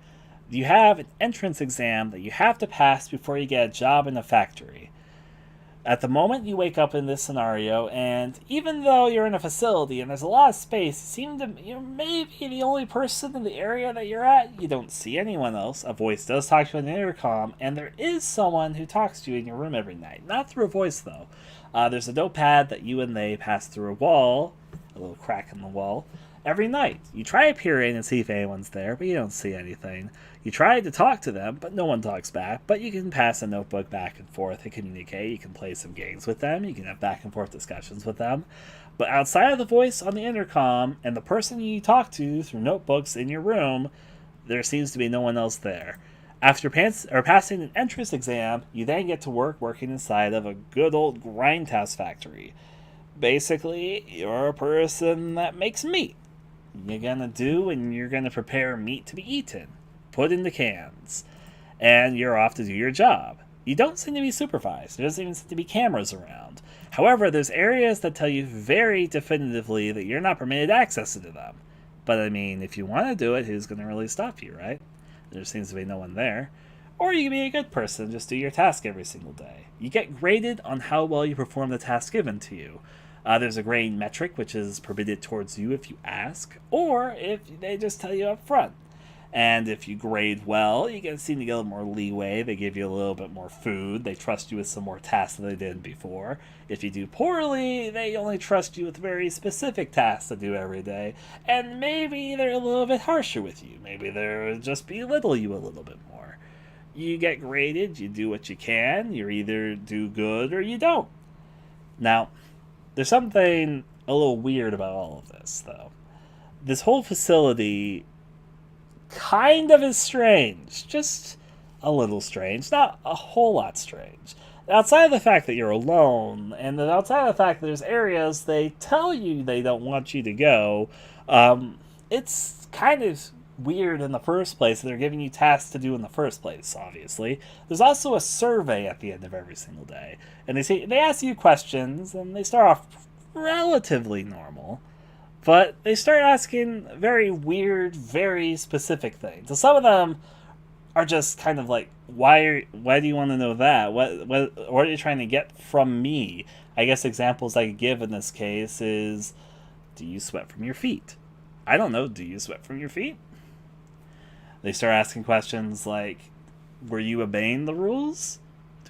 You have an entrance exam that you have to pass before you get a job in a factory. At the moment, you wake up in this scenario, and even though you're in a facility and there's a lot of space, you're maybe the only person in the area that you're at. You don't see anyone else. A voice does talk to you on the intercom, and there is someone who talks to you in your room every night. Not through a voice, though. There's a notepad that you and they pass through a wall, a little crack in the wall, every night. You try to peer in and see if anyone's there, but you don't see anything. You try to talk to them, but no one talks back. But you can pass a notebook back and forth and communicate. You can play some games with them. You can have back and forth discussions with them. But outside of the voice on the intercom and the person you talk to through notebooks in your room, there seems to be no one else there. After passing an entrance exam, you then get to working inside of a good old grindhouse factory. Basically, you're a person that makes meat. You're gonna do and you're gonna prepare meat to be eaten, put into cans, and you're off to do your job. You don't seem to be supervised. There doesn't even seem to be cameras around. However, there's areas that tell you very definitively that you're not permitted access to them. But I mean, if you want to do it, who's going to really stop you, right? There seems to be no one there. Or you can be a good person and just do your task every single day. You get graded on how well you perform the task given to you. There's a grading metric, which is permitted towards you if you ask, or if they just tell you up front. And if you grade well, you seem to get a little more leeway. They give you a little bit more food. They trust you with some more tasks than they did before. If you do poorly, they only trust you with very specific tasks to do every day. And maybe they're a little bit harsher with you. Maybe they'll just belittle you a little bit more. You get graded. You do what you can. You either do good or you don't. Now, there's something a little weird about all of this, though. This whole facility kind of is strange. Just a little strange. Not a whole lot strange. Outside of the fact that you're alone, and then outside of the fact that there's areas they tell you they don't want you to go, it's kind of weird in the first place. They're giving you tasks to do in the first place, obviously. There's also a survey at the end of every single day. And they ask you questions, and they start off relatively normal. But they start asking very weird, very specific things. So some of them are just kind of like, why do you want to know that? What are you trying to get from me? I guess examples I could give in this case is, do you sweat from your feet? I don't know, do you sweat from your feet? They start asking questions like, were you obeying the rules?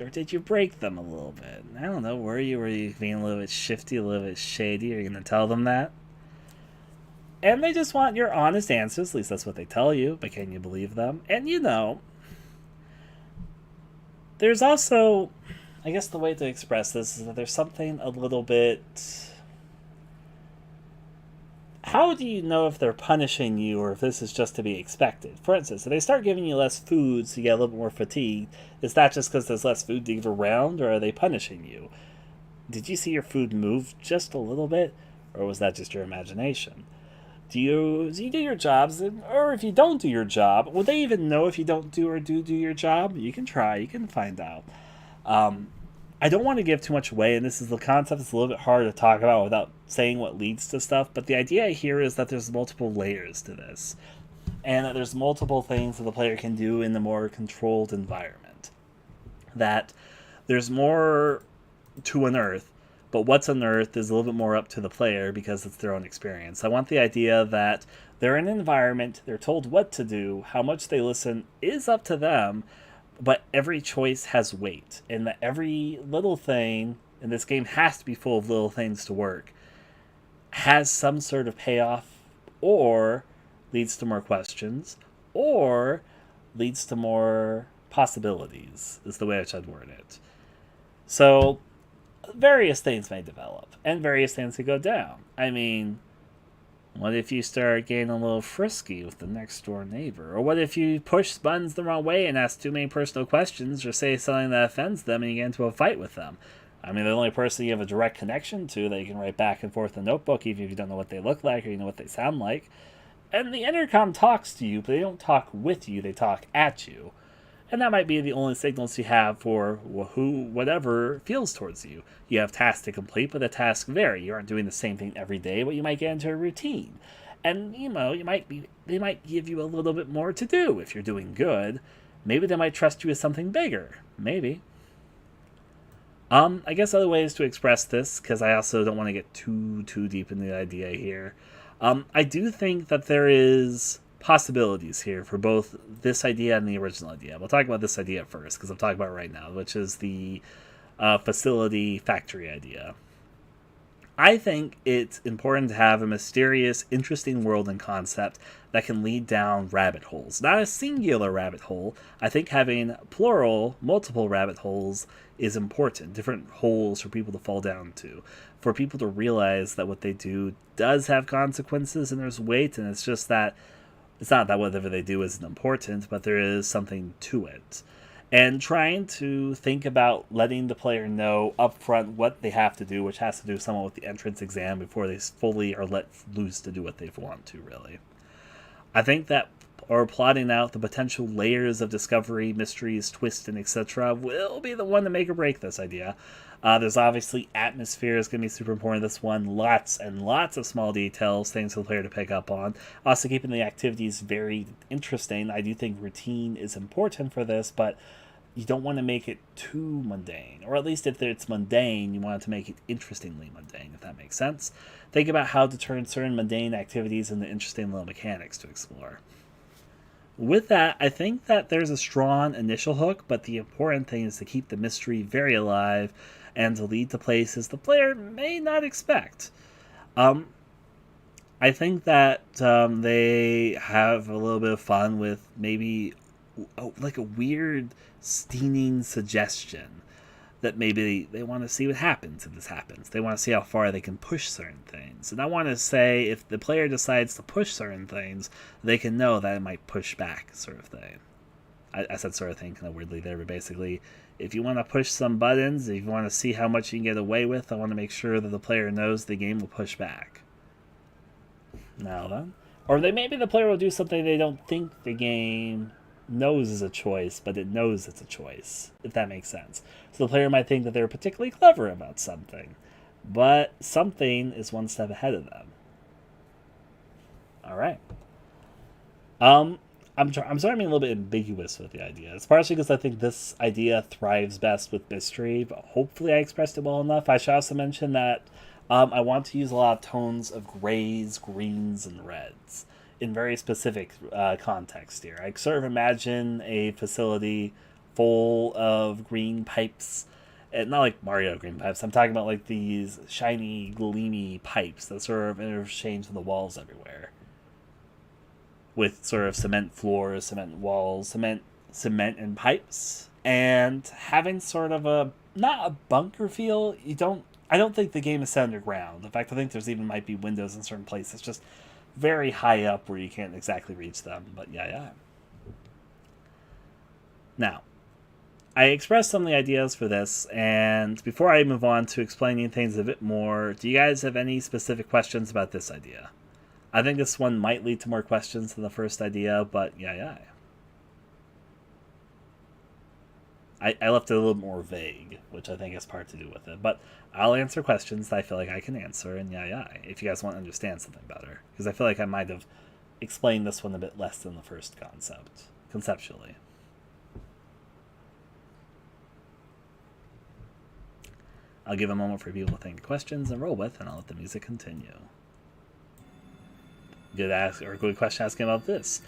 Or did you break them a little bit? I don't know. Were you being a little bit shifty, a little bit shady? Are you going to tell them that? And they just want your honest answers. At least that's what they tell you. But can you believe them? And there's also, I guess the way to express this is that there's something a little bit... How do you know if they're punishing you or if this is just to be expected? For instance, if they start giving you less food so you get a little bit more fatigued, is that just because there's less food to give around, or are they punishing you? Did you see your food move just a little bit, or was that just your imagination? Do you do your jobs, or if you don't do your job, will they even know if you don't do your job? You can try, you can find out. I don't want to give too much away, and this is the concept that's a little bit hard to talk about without saying what leads to stuff, but the idea here is that there's multiple layers to this, and that there's multiple things that the player can do in the more controlled environment. That there's more to unearth, but what's unearthed is a little bit more up to the player because it's their own experience. I want the idea that they're in an environment, they're told what to do, how much they listen is up to them, but every choice has weight, and that every little thing, and this game has to be full of little things to work, has some sort of payoff, or leads to more questions, or leads to more possibilities, is the way I should word it. So, various things may develop, and various things could go down. I mean, what if you start getting a little frisky with the next door neighbor? Or what if you push buttons the wrong way and ask too many personal questions or say something that offends them and you get into a fight with them? I mean, the only person you have a direct connection to that you can write back and forth in a notebook, even if you don't know what they look like or you know what they sound like. And the intercom talks to you, but they don't talk with you, they talk at you. And that might be the only signals you have for whatever feels towards you. You have tasks to complete, but the tasks vary. You aren't doing the same thing every day, but you might get into a routine. And, they might give you a little bit more to do if you're doing good. Maybe they might trust you with something bigger. Maybe. I guess other ways to express this, because I also don't want to get too deep into the idea here. I do think that there is possibilities here for both this idea and the original idea. We'll talk about this idea first, because I'm talking about it right now, which is the facility factory idea. I think it's important to have a mysterious, interesting world and concept that can lead down rabbit holes. Not a singular rabbit hole. I think having plural, multiple rabbit holes is important. Different holes for people to fall down to. For people to realize that what they do does have consequences and there's weight, and it's just that it's not that whatever they do isn't important, but there is something to it. And trying to think about letting the player know upfront what they have to do, which has to do somewhat with the entrance exam before they fully are let loose to do what they want to, really. I think that or plotting out the potential layers of discovery, mysteries, twists, and etc. will be the one to make or break this idea. There's obviously atmosphere is going to be super important in this one. Lots and lots of small details, things for the player to pick up on. Also keeping the activities very interesting. I do think routine is important for this, but you don't want to make it too mundane. Or at least if it's mundane, you want it to make it interestingly mundane, if that makes sense. Think about how to turn certain mundane activities into interesting little mechanics to explore. With that, I think that there's a strong initial hook, but the important thing is to keep the mystery very alive and to lead to places the player may not expect. I think that they have a little bit of fun with maybe like a weird steaming suggestion that maybe they want to see what happens if this happens. They want to see how far they can push certain things. And I want to say if the player decides to push certain things, they can know that it might push back, sort of thing. I said sort of thing kind of weirdly there, but basically, if you want to push some buttons, if you want to see how much you can get away with, I want to make sure that the player knows the game will push back. Now then. Or maybe the player will do something they don't think the game knows is a choice, but it knows it's a choice, if that makes sense. So the player might think that they're particularly clever about something, but something is one step ahead of them. Alright. I'm sorry I'm being a little bit ambiguous with the idea. It's partially because I think this idea thrives best with mystery, but hopefully I expressed it well enough. I should also mention that I want to use a lot of tones of grays, greens, and reds in very specific context here. I sort of imagine a facility full of green pipes. And not like Mario green pipes. I'm talking about like these shiny, gleamy pipes that sort of interchange in the walls everywhere. With sort of cement floors, cement walls, cement and pipes. And having sort of a, not a bunker feel, I don't think the game is set underground. In fact, I think there's even might be windows in certain places just very high up where you can't exactly reach them. But yeah. Now, I expressed some of the ideas for this, and before I move on to explaining things a bit more, do you guys have any specific questions about this idea? I think this one might lead to more questions than the first idea, but yeah. I left it a little more vague, which I think has part to do with it. But I'll answer questions that I feel like I can answer, and yeah, if you guys want to understand something better. Because I feel like I might have explained this one a bit less than the first concept, conceptually. I'll give a moment for people to think of questions and roll with, and I'll let the music continue. Good question asking about this.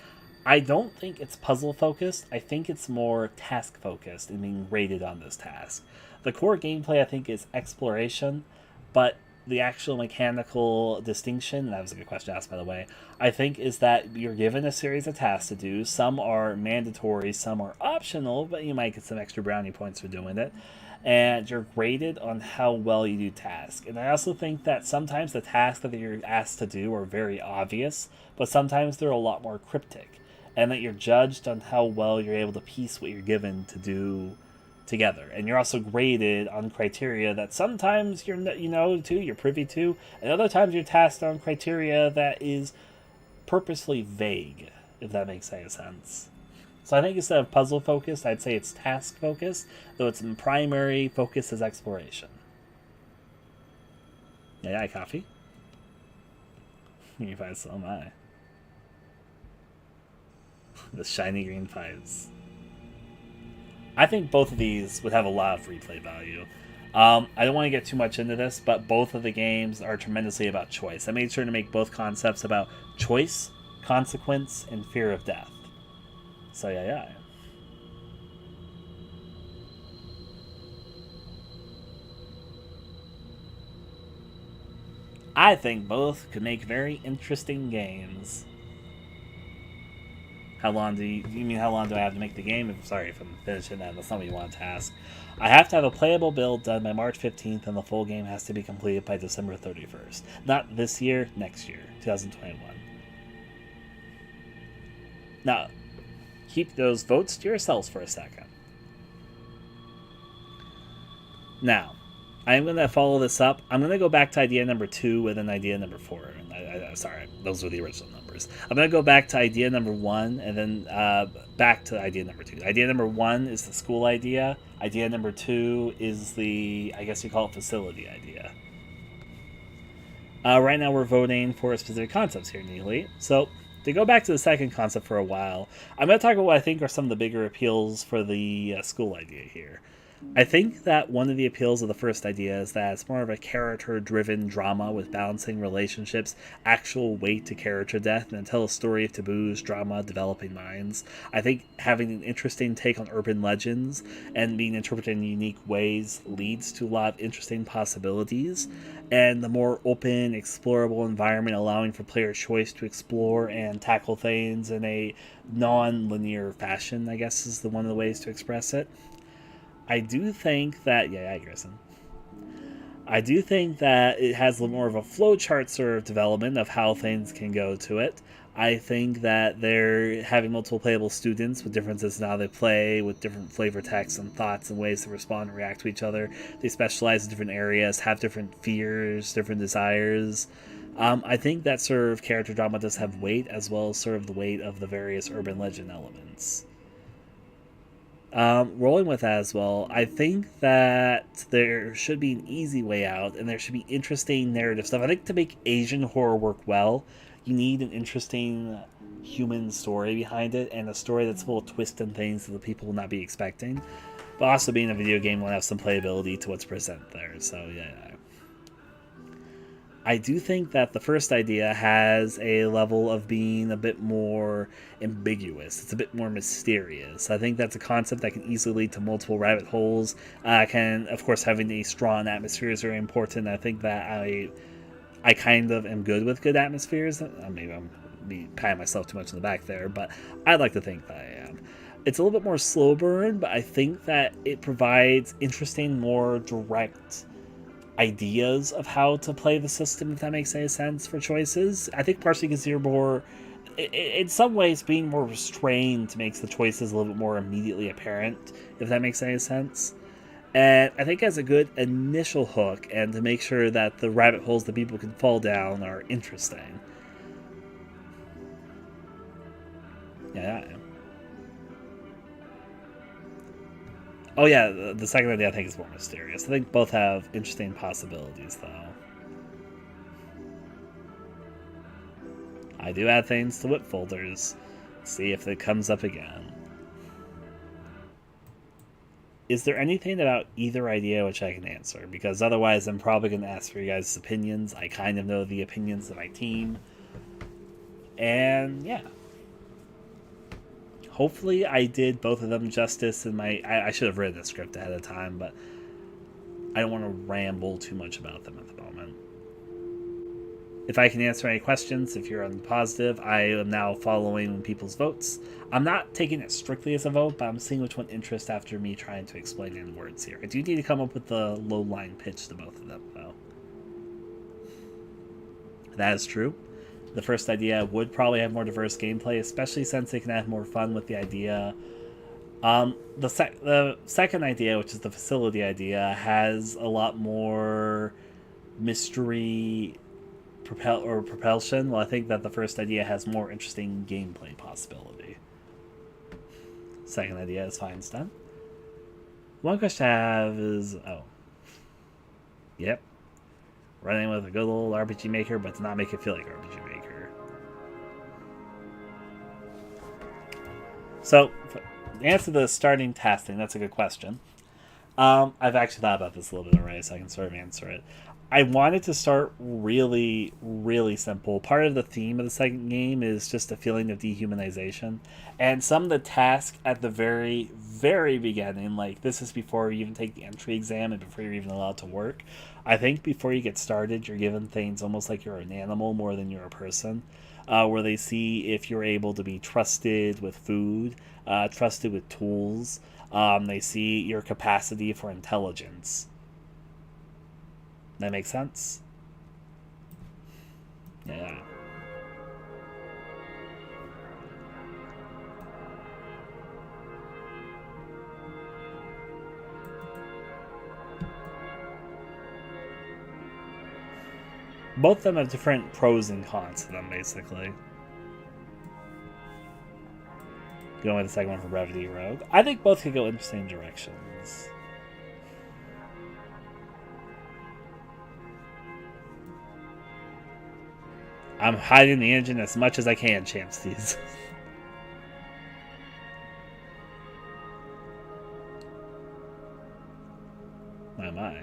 I don't think it's puzzle focused. I think it's more task focused and being rated on this task. The core gameplay I think is exploration, but the actual mechanical distinction, and that was a good question asked by the way, I think is that you're given a series of tasks to do. Some are mandatory, some are optional, but you might get some extra brownie points for doing it. And you're graded on how well you do tasks. And I also think that sometimes the tasks that you're asked to do are very obvious, but sometimes they're a lot more cryptic. And that you're judged on how well you're able to piece what you're given to do together. And you're also graded on criteria that sometimes you're privy to, and other times you're tasked on criteria that is purposely vague, if that makes any sense. So I think instead of puzzle focused, I'd say it's task focused, though its primary focus is exploration. Yeah, coffee. You find so am I. The shiny green pipes. I think both of these would have a lot of replay value. I don't want to get too much into this, but both of the games are tremendously about choice. I made sure to make both concepts about choice, consequence, and fear of death. So yeah. I think both could make very interesting games. How long do you mean how long do I have to make the game? Sorry if I'm finishing that. That's not what you want to ask. I have to have a playable build done by March 15th, and the full game has to be completed by December 31st. Not this year, next year, 2021. Now, keep those votes to yourselves for a second. Now, I'm going to follow this up. I'm going to go back to idea number 2 with an idea number 4. Sorry, those were the original numbers. I'm going to go back to idea number 1 and then back to idea number 2. Idea number 1 is the school idea. Idea number 2 is the, I guess you call it, facility idea. Right now we're voting for specific concepts here, Neely. So, to go back to the second concept for a while, I'm going to talk about what I think are some of the bigger appeals for the school idea here. I think that one of the appeals of the first idea is that it's more of a character-driven drama with balancing relationships, actual weight to character depth, and tell a story of taboos, drama, developing minds. I think having an interesting take on urban legends and being interpreted in unique ways leads to a lot of interesting possibilities, and the more open, explorable environment allowing for player choice to explore and tackle things in a non-linear fashion, I guess is one of the ways to express it. I do think that, Grayson. I do think that it has a little more of a flowchart sort of development of how things can go to it. I think that they're having multiple playable students with differences in how they play, with different flavor texts and thoughts and ways to respond and react to each other. They specialize in different areas, have different fears, different desires. I think that sort of character drama does have weight, as well as sort of the weight of the various urban legend elements. Rolling with that as well, I think that there should be an easy way out, and there should be interesting narrative stuff. I think to make Asian horror work well, you need an interesting human story behind it, and a story that's full of twists and things that the people will not be expecting. But also being a video game will have some playability to what's present there, so yeah. I do think that the first idea has a level of being a bit more ambiguous. It's a bit more mysterious. I think that's a concept that can easily lead to multiple rabbit holes. Of course, having a strong atmosphere is very important. I think that I kind of am good with good atmospheres. Maybe I'm patting myself too much in the back there, but I'd like to think that I am. It's a little bit more slow burn, but I think that it provides interesting, more direct ideas of how to play the system, if that makes any sense, for choices. I think partially because you're more, in some ways, being more restrained makes the choices a little bit more immediately apparent, if that makes any sense. And I think as a good initial hook, and to make sure that the rabbit holes that people can fall down are interesting. Yeah. Oh yeah, the second idea I think is more mysterious. I think both have interesting possibilities, though. I do add things to whip folders. See if it comes up again. Is there anything about either idea which I can answer? Because otherwise I'm probably going to ask for you guys' opinions. I kind of know the opinions of my team. And yeah. Hopefully I did both of them justice in my... I should have written the script ahead of time, but I don't want to ramble too much about them at the moment. If I can answer any questions, if you're on the positive, I am now following people's votes. I'm not taking it strictly as a vote, but I'm seeing which one interests after me trying to explain it in words here. I do need to come up with the low-line pitch to both of them, though. That is true. The first idea would probably have more diverse gameplay, especially since they can have more fun with the idea. The second idea, which is the facility idea, has a lot more mystery propulsion. Well, I think that the first idea has more interesting gameplay possibility. Second idea is fine, it's done. One question I have is... Oh. Yep. Running with a good old RPG Maker, but to not make it feel like RPG Maker. So, to answer the starting tasking, that's a good question. I've actually thought about this a little bit already, so I can sort of answer it. I wanted to start really, really simple. Part of the theme of the second game is just a feeling of dehumanization. And some of the tasks at the very, very beginning, like this is before you even take the entry exam and before you're even allowed to work. I think before you get started, you're given things almost like you're an animal more than you're a person. Where they see if you're able to be trusted with food, trusted with tools. They see your capacity for intelligence. That makes sense? Yeah. Both of them have different pros and cons to them, basically. Going with the second one for Brevity Rogue. I think both could go interesting directions. I'm hiding the engine as much as I can, Champsies. My.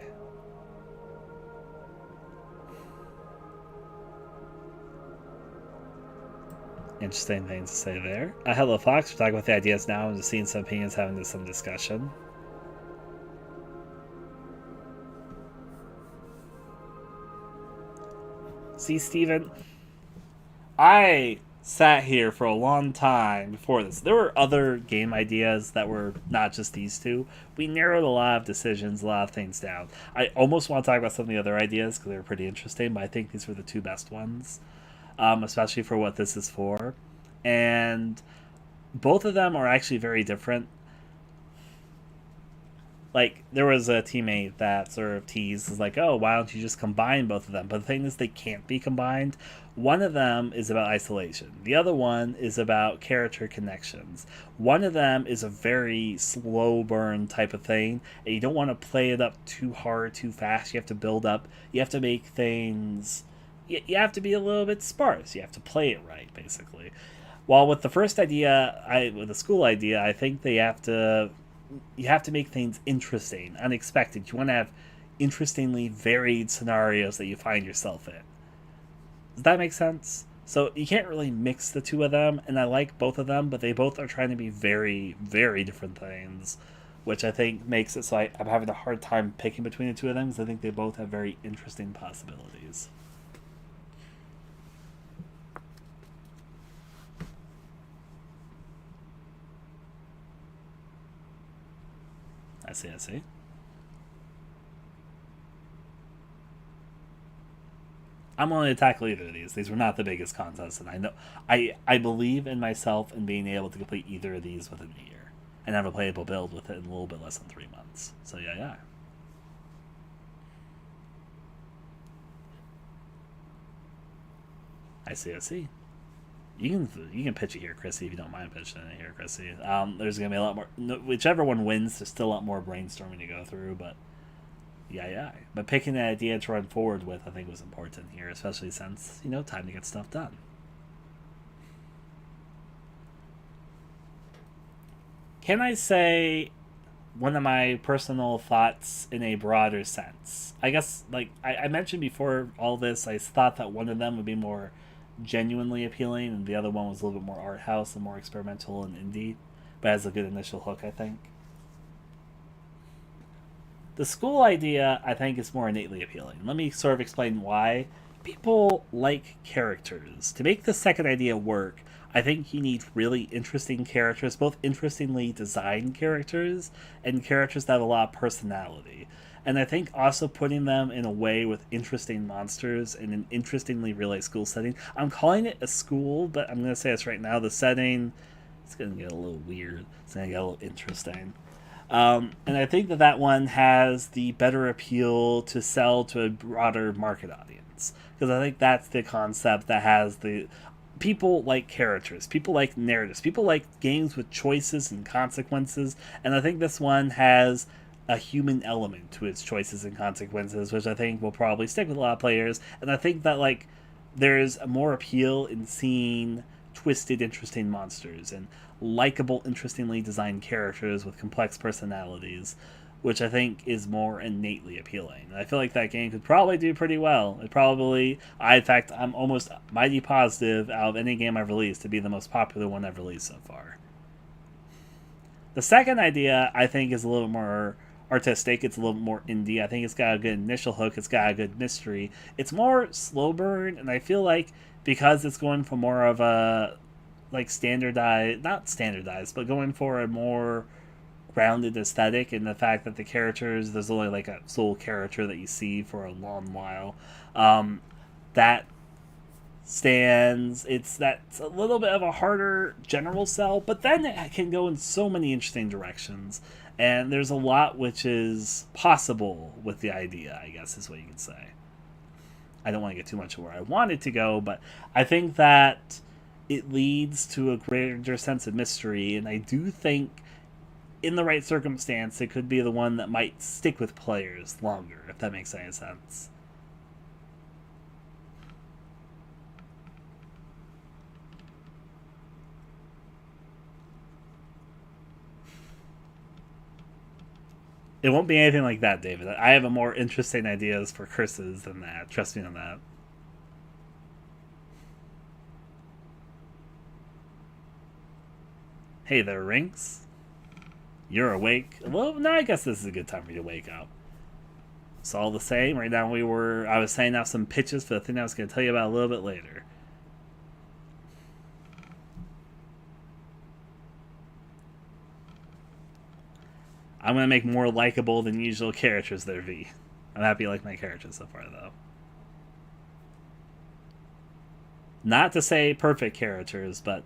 Interesting things to say there. Hello, Fox. We're talking about the ideas now. I'm just seeing some opinions, having some discussion. See, Steven, I sat here for a long time before this. There were other game ideas that were not just these two. We narrowed a lot of decisions, a lot of things down. I almost want to talk about some of the other ideas because they were pretty interesting, but I think these were the two best ones. Especially for what this is for. And both of them are actually very different. Like, there was a teammate that sort of teased, is like, oh, why don't you just combine both of them? But the thing is, they can't be combined. One of them is about isolation. The other one is about character connections. One of them is a very slow burn type of thing, and you don't want to play it up too hard, too fast. You have to build up. You have to make things... You have to be a little bit sparse. You have to play it right, basically. While with the first idea, with the school idea, I think you have to make things interesting, unexpected. You want to have interestingly varied scenarios that you find yourself in. Does that make sense? So you can't really mix the two of them, and I like both of them, but they both are trying to be very, very different things, which I think makes it so I'm having a hard time picking between the two of them because I think they both have very interesting possibilities. I see, I see. I'm willing to tackle either of these. These were not the biggest contests, and I know I believe in myself in being able to complete either of these within a year and have a playable build with it in a little bit less than 3 months. So yeah, yeah. I see, I see. You can pitch it here, Chrissy, if you don't mind pitching it here, Chrissy. There's gonna be a lot more. No, whichever one wins, there's still a lot more brainstorming to go through, but yeah, yeah. But picking an idea to run forward with, I think, was important here, especially since time to get stuff done. Can I say one of my personal thoughts in a broader sense? I guess, like I mentioned before all this, I thought that one of them would be more genuinely appealing, and the other one was a little bit more art house and more experimental and indie, but has a good initial hook, I think. The school idea, I think, is more innately appealing. Let me sort of explain why. People like characters. To make the second idea work, I think you need really interesting characters, both interestingly designed characters and characters that have a lot of personality. And I think also putting them in a way with interesting monsters in an interestingly real school setting. I'm calling it a school, but I'm going to say this right now. The setting, it's going to get a little weird. It's going to get a little interesting. And I think that one has the better appeal to sell to a broader market audience. Because I think that's the concept that has the. People like characters, people like narratives, people like games with choices and consequences, and I think this one has a human element to its choices and consequences, which I think will probably stick with a lot of players. And I think that there's more appeal in seeing twisted, interesting monsters and likable, interestingly designed characters with complex personalities, which I think is more innately appealing. I feel like that game could probably do pretty well. In fact, I'm almost mighty positive out of any game I've released to be the most popular one I've released so far. The second idea, I think, is a little more artistic. It's a little more indie. I think it's got a good initial hook. It's got a good mystery. It's more slow burn, and I feel like because it's going for more of a standardized, not standardized, but going for a more grounded aesthetic, and the fact that the characters, there's only like a sole character that you see for a long while, that stands. That's a little bit of a harder general sell, but then it can go in so many interesting directions, and there's a lot which is possible with the idea, I guess is what you can say. I don't want to get too much of where I want it to go, but I think that it leads to a greater sense of mystery, and I do think in the right circumstance it could be the one that might stick with players longer, if that makes any sense. It won't be anything like that, David. I have a more interesting ideas for curses than that. Trust me on that. Hey there, Rinks. You're awake. Well, no, I guess this is a good time for you to wake up. It's all the same. Right now, I was saying out some pitches for the thing I was going to tell you about a little bit later. I'm going to make more likable than usual characters there, V. I'm happy you like my characters so far, though. Not to say perfect characters, but,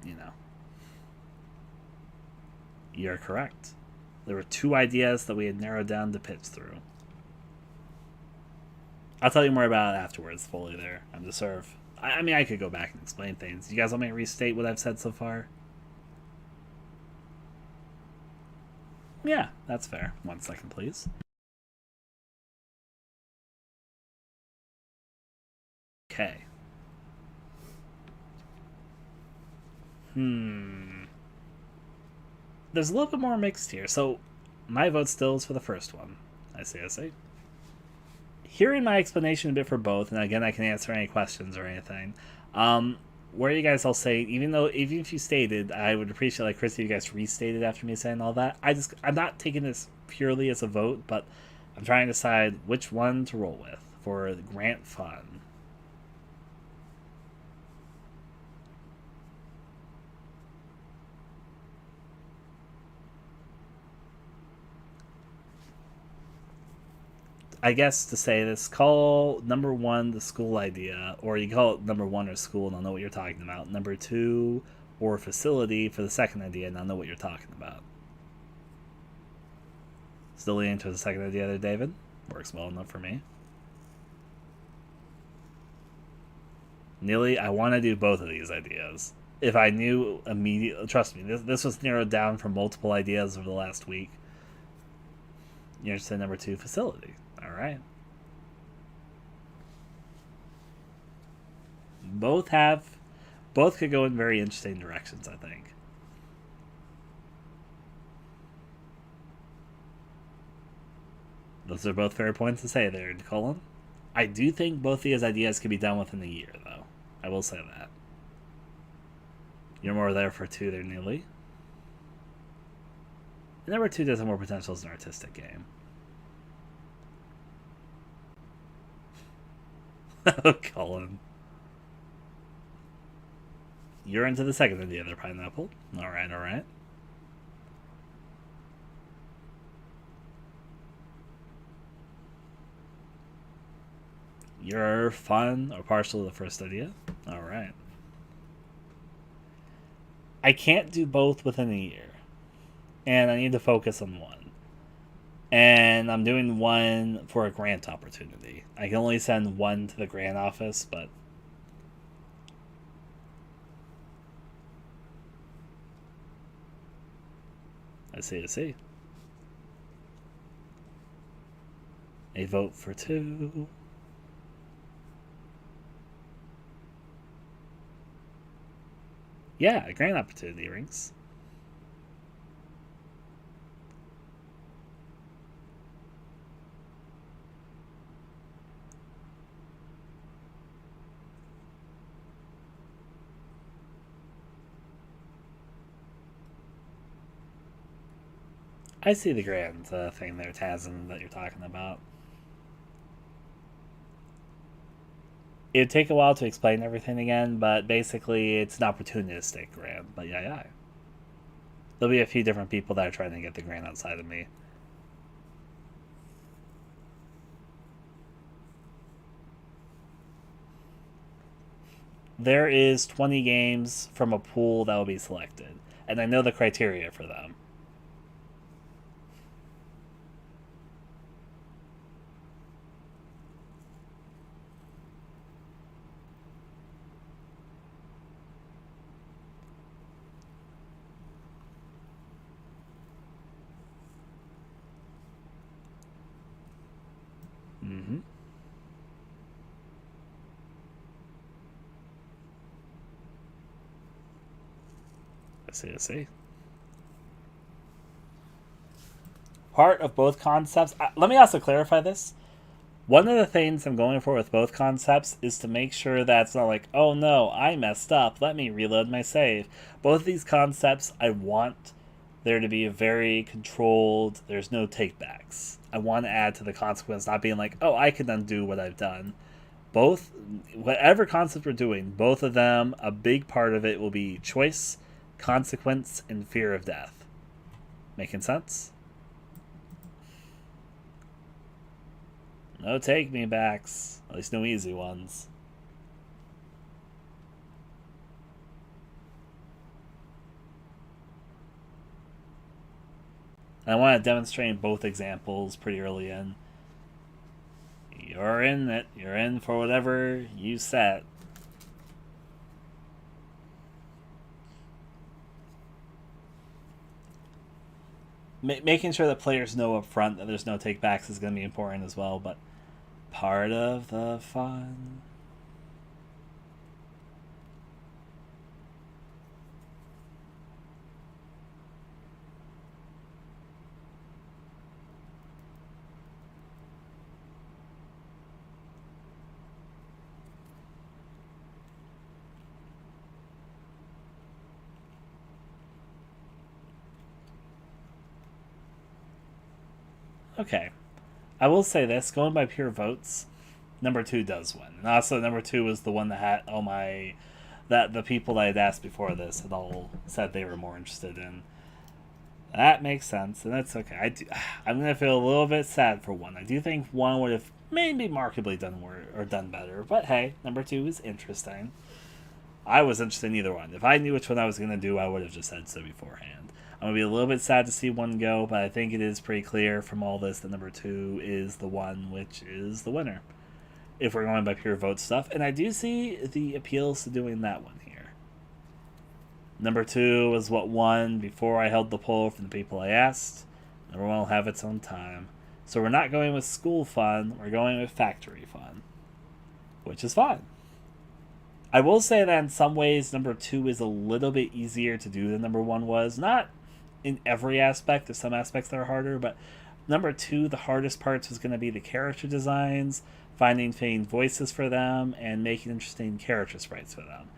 You're correct. There were 2 ideas that we had narrowed down to pitch through. I'll tell you more about it afterwards, fully there. I'm just sort of... I mean, I could go back and explain things. You guys want me to restate what I've said so far? Yeah, that's fair. 1 second, please. Okay. There's a little bit more mixed here. So, my vote still is for the first one. I see. hearing my explanation a bit for both, and again, I can answer any questions or anything. Where you guys all say, even if you stated, I would appreciate, like Chris, if you guys restated after me saying all that. I'm not taking this purely as a vote, but I'm trying to decide which one to roll with for the grant fund. I guess to say this, call number one the school idea, or you call it number one or school, and I'll know what you're talking about. Number two or facility for the second idea, and I'll know what you're talking about. Still leaning to the second idea there, David? Works well enough for me. Nearly, I want to do both of these ideas. If I knew immediately, trust me, this was narrowed down from multiple ideas over the last week. You're interested in number two, facility. All right. Both could go in very interesting directions, I think. Those are both fair points to say there, Colin. I do think both these ideas can be done within a year, though. I will say that. You're more there for two there, Neely. Number two does have more potential as an artistic game. Oh, Colin. You're into the second idea there, Pineapple. Alright, alright. You're fun or partial to the first idea. Alright. I can't do both within a year. And I need to focus on one. And I'm doing one for a grant opportunity. I can only send one to the grant office, but I see. A vote for two. Yeah, a grant opportunity rings. I see the grand thing there, Tazin, that you're talking about. It'd take a while to explain everything again, but basically it's an opportunistic grant. But yeah. There'll be a few different people that are trying to get the grant outside of me. There is 20 games from a pool that will be selected, and I know the criteria for them. Mm-hmm. I see. Part of both concepts. Let me also clarify this. One of the things I'm going for with both concepts is to make sure that it's not like, oh no, I messed up, let me reload my save. Both of these concepts, I want there to be very controlled, there's no takebacks. I want to add to the consequence, not being like, oh, I can undo what I've done. Both, whatever concept we're doing, both of them, a big part of it will be choice, consequence, and fear of death. Making sense? No take me backs. At least no easy ones. I want to demonstrate both examples pretty early in. You're in it. You're in for whatever you set. Making sure that players know up front that there's no takebacks is going to be important as well, but part of the fun. Okay. I will say this, going by pure votes, number 2 does win. And also, number 2 was the one that had all my... that the people that I had asked before this had all said they were more interested in. That makes sense, and that's okay. I'm going to feel a little bit sad for 1. I do think 1 would have maybe markedly done more, or done better, but hey, number 2 is interesting. I was interested in either one. If I knew which one I was going to do, I would have just said so beforehand. I'm going to be a little bit sad to see 1 go, but I think it is pretty clear from all this that number 2 is the one which is the winner, if we're going by pure vote stuff. And I do see the appeals to doing that one here. Number 2 was what won before I held the poll from the people I asked. Number 1 will have its own time. So we're not going with school fun, we're going with factory fun, which is fine. I will say that in some ways, number 2 is a little bit easier to do than number 1 was. Not in every aspect. There's some aspects that are harder, but number 2, the hardest parts was going to be the character designs, finding fitting voices for them, and making interesting character sprites for them.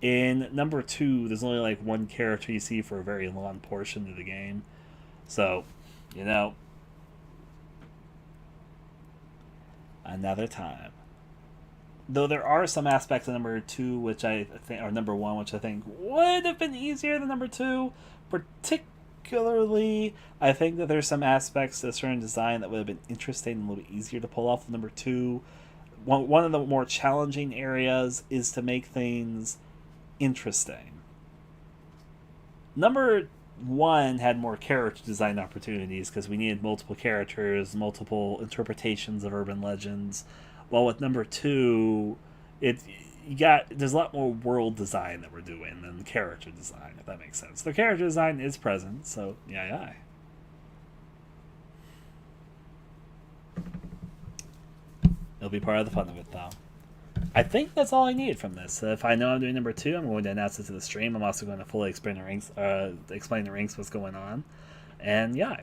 In number 2, there's only like 1 character you see for a very long portion of the game. So, you know, another time. Though there are some aspects of number 2 which I think, or number 1, which I think would have been easier than number 2. Particularly, I think that there's some aspects to a certain design that would have been interesting and a little bit easier to pull off than number 2. One of the more challenging areas is to make things interesting. Number 1 had more character design opportunities because we needed multiple characters, multiple interpretations of urban legends. While with number 2, there's a lot more world design that we're doing than character design, if that makes sense. The character design is present, so yeah. It'll be part of the fun of it, though. I think that's all I need from this. If I know I'm doing number 2, I'm going to announce it to the stream. I'm also going to fully explain the ranks, what's going on. And yeah.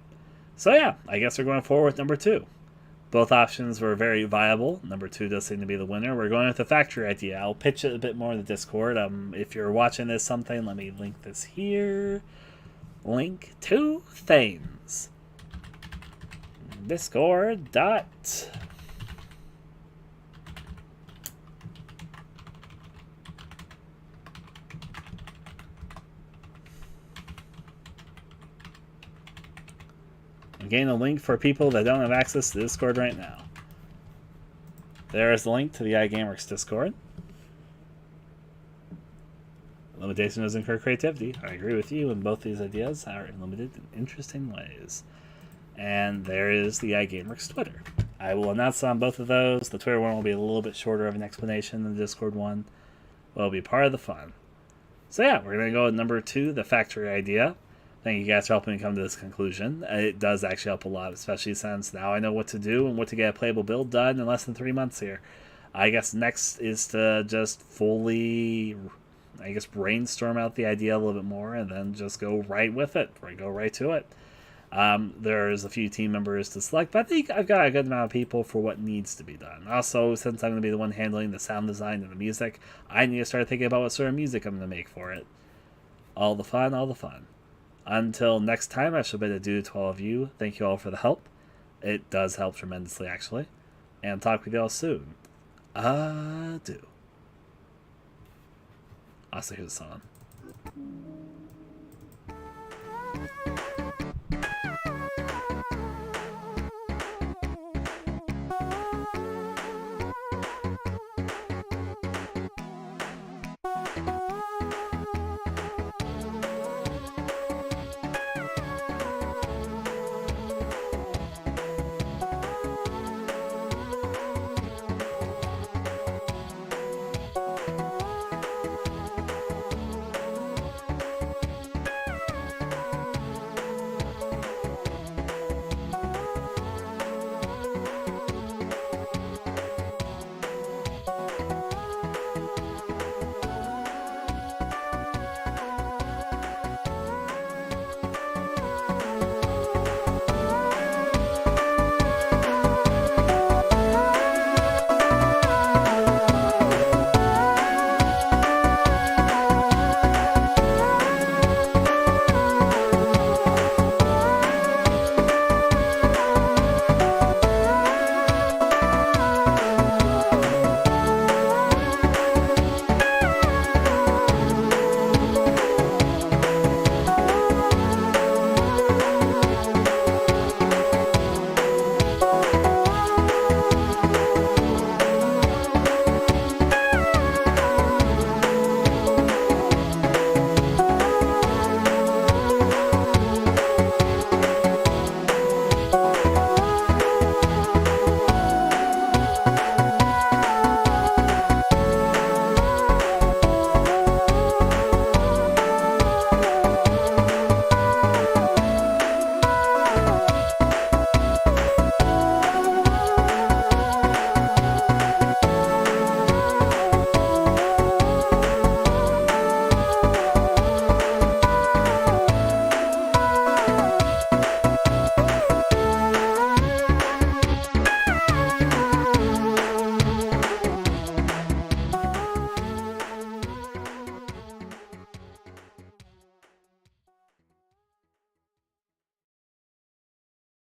So yeah, I guess we're going forward with number 2. Both options were very viable. Number 2 does seem to be the winner. We're going with the factory idea. I'll pitch it a bit more in the Discord. If you're watching this something, let me link this here. Link to things. Discord dot. Again, a link for people that don't have access to Discord right now. There is the link to the Gameworks Discord. Limitation does incur creativity. I agree with you, and both these ideas are limited in interesting ways. And there is the Gameworks Twitter. I will announce on both of those. The Twitter one will be a little bit shorter of an explanation than the Discord one. But it'll be part of the fun. So yeah, we're going to go with number 2, the factory idea. Thank you guys for helping me come to this conclusion. It does actually help a lot, especially since now I know what to do and what to get a playable build done in less than 3 months here. I guess next is to just fully, brainstorm out the idea a little bit more and then just go right with it, or go right to it. There's a few team members to select, but I think I've got a good amount of people for what needs to be done. Also, since I'm going to be the one handling the sound design and the music, I need to start thinking about what sort of music I'm going to make for it. All the fun, all the fun. Until next time, I shall bid adieu to all of you. Thank you all for the help. It does help tremendously, actually. And talk with you all soon. Adieu. Also, here's the song.